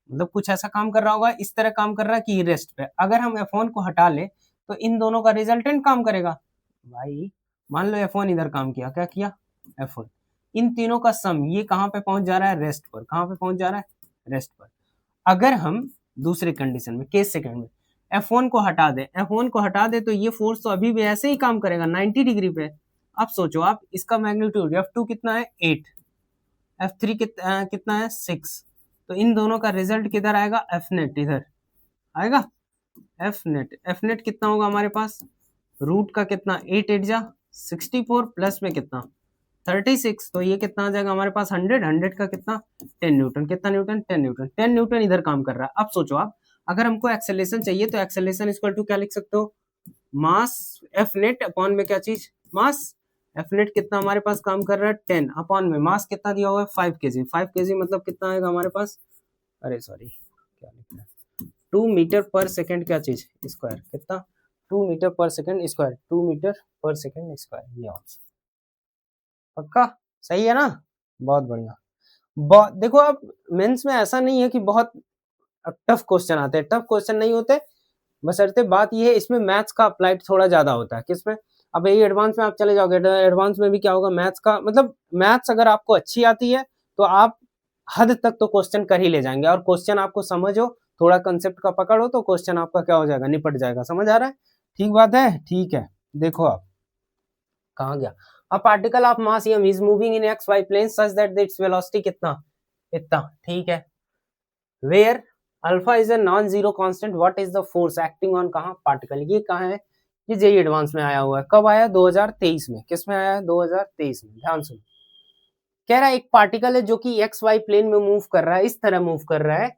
मतलब कुछ ऐसा काम कर रहा होगा, इस तरह काम कर रहा है कि रेस्ट पे, अगर हम F1 को हटा ले तो इन दोनों का रिजल्टेंट काम करेगा। भाई मान लो F1 इधर काम किया, क्या किया F1, इन तीनों का सम ये कहां पे पहुंच जा रहा है, रेस्ट पर, कहां पे पहुंच जा रहा है रेस्ट पर। अगर हम दूसरे कंडीशन में केस सेकंड में F1 को हटा दे, F1 को हटा दे तो ये फोर्स तो अभी भी ऐसे ही काम करेगा 90 डिग्री पे। अब सोचो आप इसका मैग्नीट्यूड F2 कितना है 8, F3 कितना है 6, तो इन दोनों का रिजल्ट किधर आएगा, एफ नेट इधर आएगा, एफ नेट कितना होगा हमारे पास, रूट का कितना 8 8 जा 64 प्लस में कितना 36, तो ये कितना आ जाएगा हमारे पास 100 का कितना 10 न्यूटन, कितना न्यूटन 10 न्यूटन, 10 न्यूटन इधर काम कर रहा है। अब सोचो आप, अगर हमको एक्सेलरेशन चाहिए तो एक्सेलरेशन इक्वल टू क्या लिख सकते हो, मास एफ नेट अपॉन में क्या चीज, मास, एफ नेट कितना हमारे पास काम कर रहा है 10 अपॉन में मास कितना दिया हुआ है 5 केजी, 5 केजी मतलब कितना आएगा हमारे पास, अरे सॉरी क्या लिखना है, 2 मीटर पर सेकंड क्या चीज स्क्वायर, कितना 2 metre per second square, 2 metre per second square, ये आंसर पक्का सही है ना, बहुत बढ़िया। देखो अब मेंस में ऐसा नहीं है कि बहुत टफ क्वेश्चन आते हैं, टफ क्वेश्चन नहीं होते, बशर्ते बात ये है इसमें मैथ्स का अप्लाइड थोड़ा ज्यादा होता है, किसमें, अब ये एडवांस में आप चले जाओगे, एडवांस में भी क्या होगा मैथ्स का, मतलब मैथ्स अगर आपको अच्छी आती है तो आप हद तक तो क्वेश्चन कर ही ले जाएंगे, और क्वेश्चन आपको समझ हो, थोड़ा कंसेप्ट का पकड़ हो, तो क्वेश्चन आपका क्या हो जाएगा, निपट जाएगा, समझ आ रहा है, ठीक बात है, ठीक है। देखो आप कहाँ गया, a particle of mass m is moving in X Y plane such that its velocity कितना, इतना, ठीक है, where alpha is a non zero constant, what is the force acting on, कहाँ पार्टिकल, ये कहाँ है, ये जेई एडवांस में आया हुआ है, कब आया 2023 में, किस में आया है 2023 में, ध्यान सुनो, कह रहा है एक पार्टिकल है जो कि एक्स वाई प्लेन में मूव कर रहा है, इस तरह मूव कर रहा है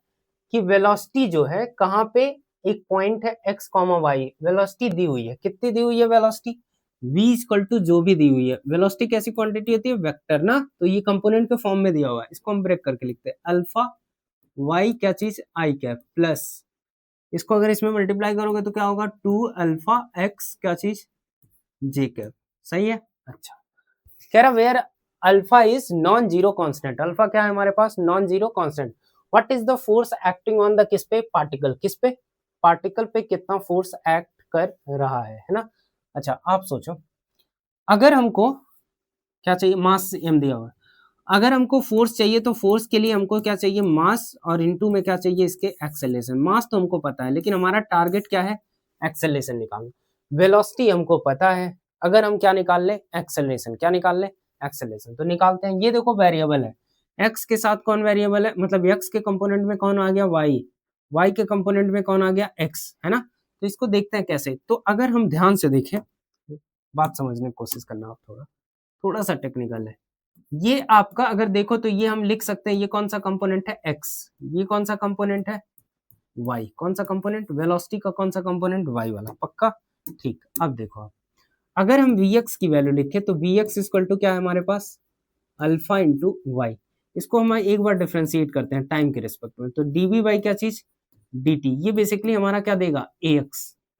कि वेलोसिटी जो है कहाँ पे, एक पॉइंट है एक्स कॉमा वाई, वेलोसिटी दी हुई है, कितनी दी हुई है वेलोसिटी, v इक्वल टू जो भी दी हुई है, वेलोसिटी कैसी क्वांटिटी होती है, वेक्टर ना, तो ये कंपोनेंट के फॉर्म में दिया हुआ है, इसको हम ब्रेक करके लिखते हैं, अल्फा वाई क्या चीज आई कैप प्लस, इसको अगर इसमें मल्टीप्लाई करोगे तो क्या होगा 2 अल्फा एक्स क्या चीज जे कैप, सही है, अच्छा, कह रहा where alpha is non zero constant, alpha क्या है हमारे पास non zero constant, what is the force acting on the किस पे, पार्टिकल, किस पे, पार्टिकल पे कितना फोर्स एक्ट कर रहा है ना, अच्छा आप सोचो, अगर हमको क्या चाहिए, मास m दिया हुआ है, अगर हमको फोर्स चाहिए तो फोर्स के लिए हमको क्या चाहिए, मास, और इनटू में क्या चाहिए इसके एक्सेलरेशन, मास तो हमको पता है लेकिन हमारा टारगेट क्या है, एक्सेलरेशन निकालना, वेलोसिटी हमको पता है, अगर हम क्या निकाल ले, एक्सेलरेशन, क्या निकाल ले, एक्सेलरेशन, तो निकालते हैं, ये देखो वेरिएबल है, एक्स के साथ कौन वेरिएबल है, मतलब एक्स के कंपोनेंट में कौन आ गया वाई, वाई के कंपोनेंट में कौन आ गया एक्स, है ना, तो इसको देखते हैं कैसे, तो अगर हम ध्यान से देखें, बात समझने की कोशिश करना, आप थोड़ा थोड़ा सा टेक्निकल है, ये आपका अगर देखो तो ये हम लिख सकते हैं, ये कौन सा कंपोनेंट है x, ये कौन सा कंपोनेंट है y, कौन सा कंपोनेंट, वेलोसिटी का कौन सा कंपोनेंट y वाला, पक्का, ठीक, अब देखो आप, अगर हम vx की वैल्यू लिखे तो vx इक्वल टू क्या है हमारे पास, अल्फा इंटू वाई, इसको हम एक बार डिफ्रेंशिएट करते हैं टाइम के रिस्पेक्ट में, तो dv बाई क्या चीज dt, ये बेसिकली हमारा क्या देगा ax,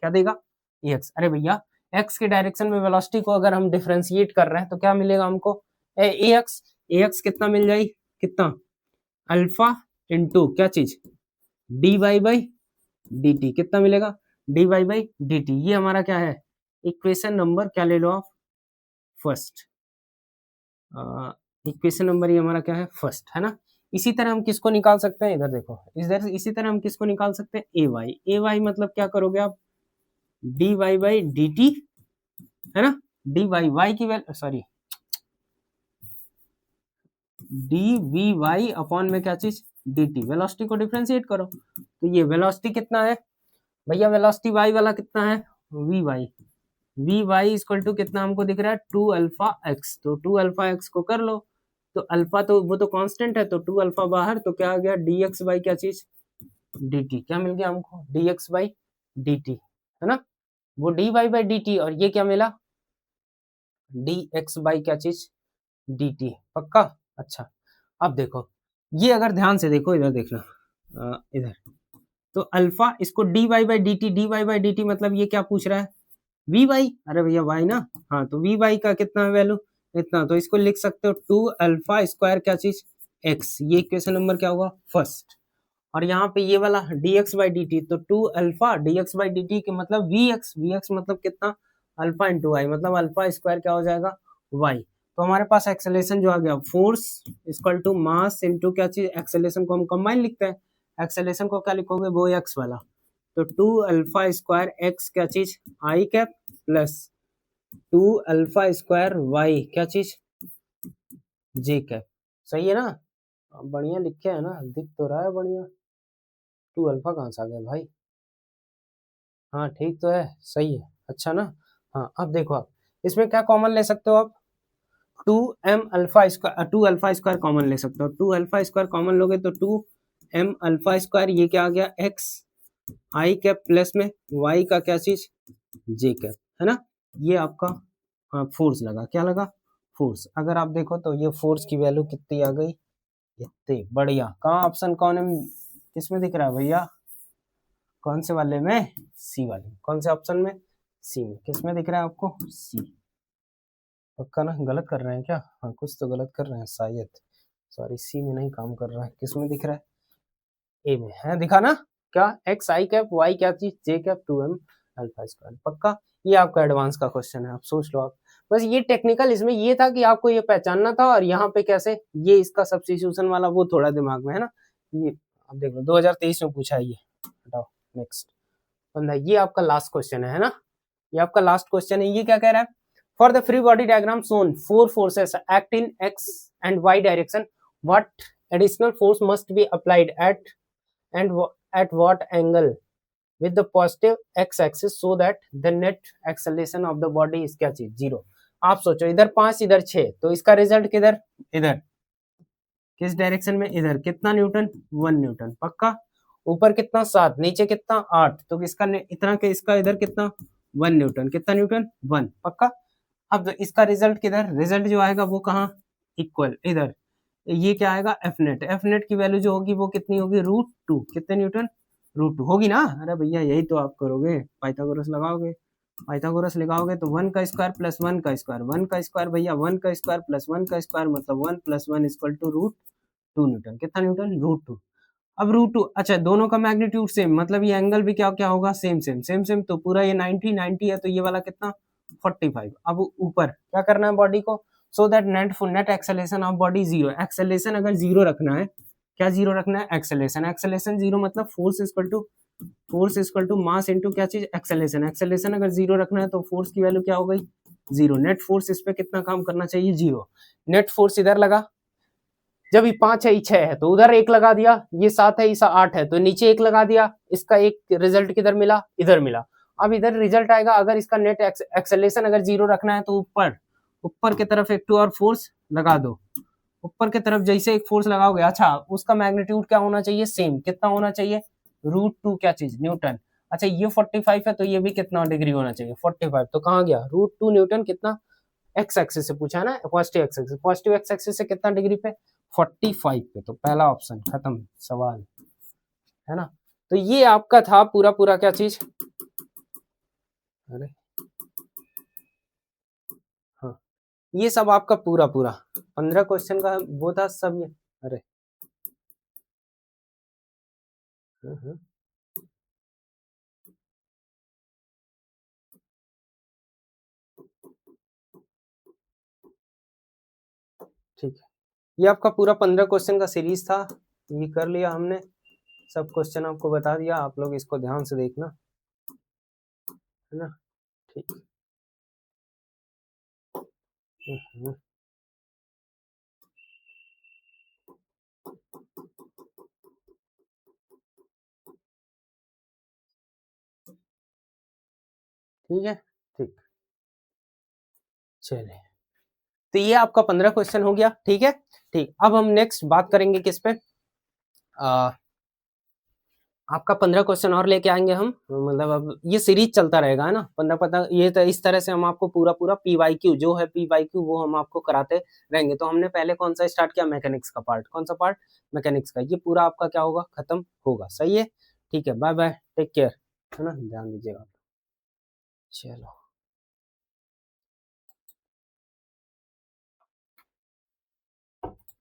क्या देगा ax, अरे भैया x के डायरेक्शन में वेलोसिटी को अगर हम डिफ्रेंशिएट कर रहे हैं तो क्या मिलेगा हमको, ax कितना मिल जाएगी, कितना अल्फा इंटू क्या चीज dy बाई dt, कितना मिलेगा dy बाई dt, ये हमारा क्या है इक्वेशन नंबर, क्या ले लो आप फर्स्ट, इक्वेशन नंबर ये हमारा क्या है फर्स्ट, है ना, इसी तरह हम किसको निकाल सकते हैं, इधर देखो, इधर इसी तरह हम किसको निकाल सकते हैं ay मतलब क्या करोगे आप dy बाई dt, है ना, dy y की value, sorry D V Y upon में क्या चीज डी टी, वेलोसिटी को डिफ्रेंशिएट करो, तो ये वेलोसिटी कितना है भैया, वेलोसिटी वाई वाला कितना है वी वाई इक्वल टू कितना हमको दिख रहा है 2 अल्फा एक्स, तो 2 अल्फा एक्स को कर लो, तो अल्फा तो वो तो कांस्टेंट है, तो 2 अल्फा बाहर, तो क्या आ गया डी एक्स बाई क्या चीज डी टी, क्या मिल गया हमको D X by D T, है ना, वो D Y by D T, और ये क्या मिला डी एक्स बाई क्या चीज डी टी, पक्का, अच्छा, अब देखो ये अगर ध्यान से देखो, इधर देखना, इधर, तो अल्फा इसको d Y by D t, d Y by D t मतलब ये क्या पूछ रहा है वी वाई, अरे भैया वाई ना, हाँ तो वी वाई का कितना है वैल्यू इतना, तो इसको लिख सकते हो 2 अल्फा स्क्वायर क्या चीज एक्स, ये इक्वेशन नंबर क्या होगा फर्स्ट, और यहाँ पे ये वाला D X by D T, तो 2 alpha D X by D T के मतलब वी एक्स मतलब कितना अल्फा इंटू वाई, मतलब अल्फा स्क्वायर क्या हो जाएगा वाई, तो हमारे पास एक्सेलरेशन जो आ गया force equal to mass into क्या चीज, एक्सेलरेशन को हम कंबाइन लिखते हैं, एक्सेलरेशन को क्या लिखोगे वो एक्स वाला, तो 2 अल्फा स्क्वायर एक्स क्या चीज I cap plus 2 alpha square Y क्या चीज जे कैप, सही है ना? बढ़िया लिखे है ना, दिख तो रहा है बढ़िया। 2 अल्फा कहाँ से आ गया भाई? हाँ ठीक तो है, सही है, अच्छा ना। हाँ अब देखो आप इसमें क्या कॉमन ले सकते हो आप, 2m अल्फा स्क्वायर कॉमन ले सकते हो। 2 अल्फा स्क्वायर कॉमन लोगे तो 2m अल्फा स्क्वायर, ये क्या आ गया, एक्स आई कैप प्लस में वाई का क्या चीज, जे कैप, है ना। ये आपका फोर्स लगा, क्या लगा, फोर्स। अगर आप देखो तो ये फोर्स की वैल्यू कितनी आ गई, इतनी बढ़िया। कहाँ ऑप्शन कौन है, किसमें दिख रहा है भैया, कौन से वाले में, सी वाले, कौन से ऑप्शन में, सी में। किसमें दिख रहा है आपको, सी। पक्का ना, गलत कर रहे हैं क्या, हाँ कुछ तो गलत कर रहे हैं शायद, सॉरी सी में नहीं काम कर रहा है, किसमें दिख रहा है, ए में है, दिखा ना। क्या, एक्स आई कैप वाई क्या चीज, जे कैप 2m अल्फा स्क्वायर। पक्का, ये आपका एडवांस का क्वेश्चन है, आप सोच लो आप। बस ये टेक्निकल इसमें ये था कि आपको ये पहचानना था, और यहाँ पे कैसे ये इसका सब्स्टिट्यूशन वाला वो थोड़ा दिमाग में है ना। ये आप देख लो 2023 में पूछा है ये। हटाओ, नेक्स्ट बंदा, ये आपका लास्ट क्वेश्चन है ना, ये आपका लास्ट क्वेश्चन है। ये क्या कह रहा है, for the free body diagram shown 4 forces act in x and y direction, what additional force must be applied at and at what angle with the positive x axis so that the net acceleration of the body is क्या चीज, zero. आप सोचो इधर 5 इधर 6, तो इसका result किधर, इधर, किस डायरेक्शन में, इधर। कितना न्यूटन, 1 न्यूटन। पक्का, ऊपर कितना 7, नीचे कितना 8, तो इसका इतना के इसका इधर कितना 1 न्यूटन, कितना न्यूटन 1। पक्का। अब इसका रिजल्ट किधर, रिजल्ट जो आएगा वो कहाँ, इक्वल इधर। ये क्या आएगा, एफ नेट, एफ नेट की वैल्यू जो होगी वो कितनी होगी, √2, कितने न्यूटन, √2 होगी ना। अरे भैया यही तो आप करोगे, पाइथागोरस लगाओगे, पाइथागोरस लगाओगे तो 1 का स्क्वायर प्लस 1 का स्क्वायर, 1 का स्क्वायर भैया 1 का स्क्वायर प्लस 1 का स्क्वायर, मतलब 1 प्लस 1 इक्वल टू √2 न्यूटन। कितना न्यूटन, √2। अब √2, अच्छा दोनों का मैग्नीट्यूड सेम, मतलब ये एंगल भी क्या क्या होगा, सेम सेम सेम सेम, तो पूरा ये 90 90 है, तो ये वाला कितना 45। अब ऊपर क्या करना है बॉडी को, so that net acceleration of body zero. Acceleration अगर जीरो रखना है, क्या जीरो रखना है, एक्सेलेरेशन। एक्सेलेरेशन जीरो मतलब force equal to mass into क्या चीज, एक्सेलेरेशन। एक्सेलेरेशन अगर जीरो रखना है तो फोर्स की वैल्यू क्या हो गई, जीरो। नेट फोर्स इस पे कितना काम करना चाहिए, जीरो। नेट फोर्स इधर लगा, जब ये 5 है, 6 है, तो उधर 1 लगा दिया, ये 7 है, ये 8 है, तो नीचे 1 लगा दिया, इसका एक रिजल्ट किधर मिला, इधर मिला। अब इधर रिजल्ट आएगा, अगर इसका नेट एक्सेलेरेशन अगर जीरो रखना है तो ऊपर ऊपर की तरफ एक 2 और फोर्स लगा दो। ऊपर की तरफ जैसे एक फोर्स लगाओगे, अच्छा उसका मैग्नीट्यूड क्या होना चाहिए, सेम। कितना होना चाहिए, √2 क्या चीज, न्यूटन। अच्छा ये 45 है, तो ये भी कितना डिग्री होना चाहिए, 45। तो कहाँ गया, √2 न्यूटन, कितना, एक्स एक्सिस से पूछा है ना, positive x axis, positive x axis से कितना डिग्री पे, 45 पे। तो पहला ऑप्शन खत्म सवाल, है ना। तो ये आपका था पूरा पूरा क्या चीज, अरे हाँ, ये सब आपका पूरा पूरा 15 क्वेश्चन का वो था सब ये। अरे हाँ, ठीक है, ये आपका पूरा 15 क्वेश्चन का सीरीज था, ये कर लिया हमने, सब क्वेश्चन आपको बता दिया, आप लोग इसको ध्यान से देखना, है ना। ठीक, हम्म, ठीक है, ठीक, चलिए। तो ये आपका 15 क्वेश्चन हो गया, ठीक है। ठीक, अब हम नेक्स्ट बात करेंगे किस पे, आ, आपका 15 क्वेश्चन और लेके आएंगे हम, मतलब अब ये सीरीज चलता रहेगा, है ना। 15 पता ये तो इस तरह से हम आपको पूरा पूरा PYQ जो है, PYQ वो हम आपको कराते रहेंगे। तो हमने पहले कौन सा स्टार्ट किया, मैकेनिक्स का पार्ट, कौन सा पार्ट, मैकेनिक्स का। ये पूरा आपका क्या होगा, खत्म होगा, सही है। ठीक है, बाय बाय, टेक केयर, है ना, ध्यान दीजिएगा। चलो।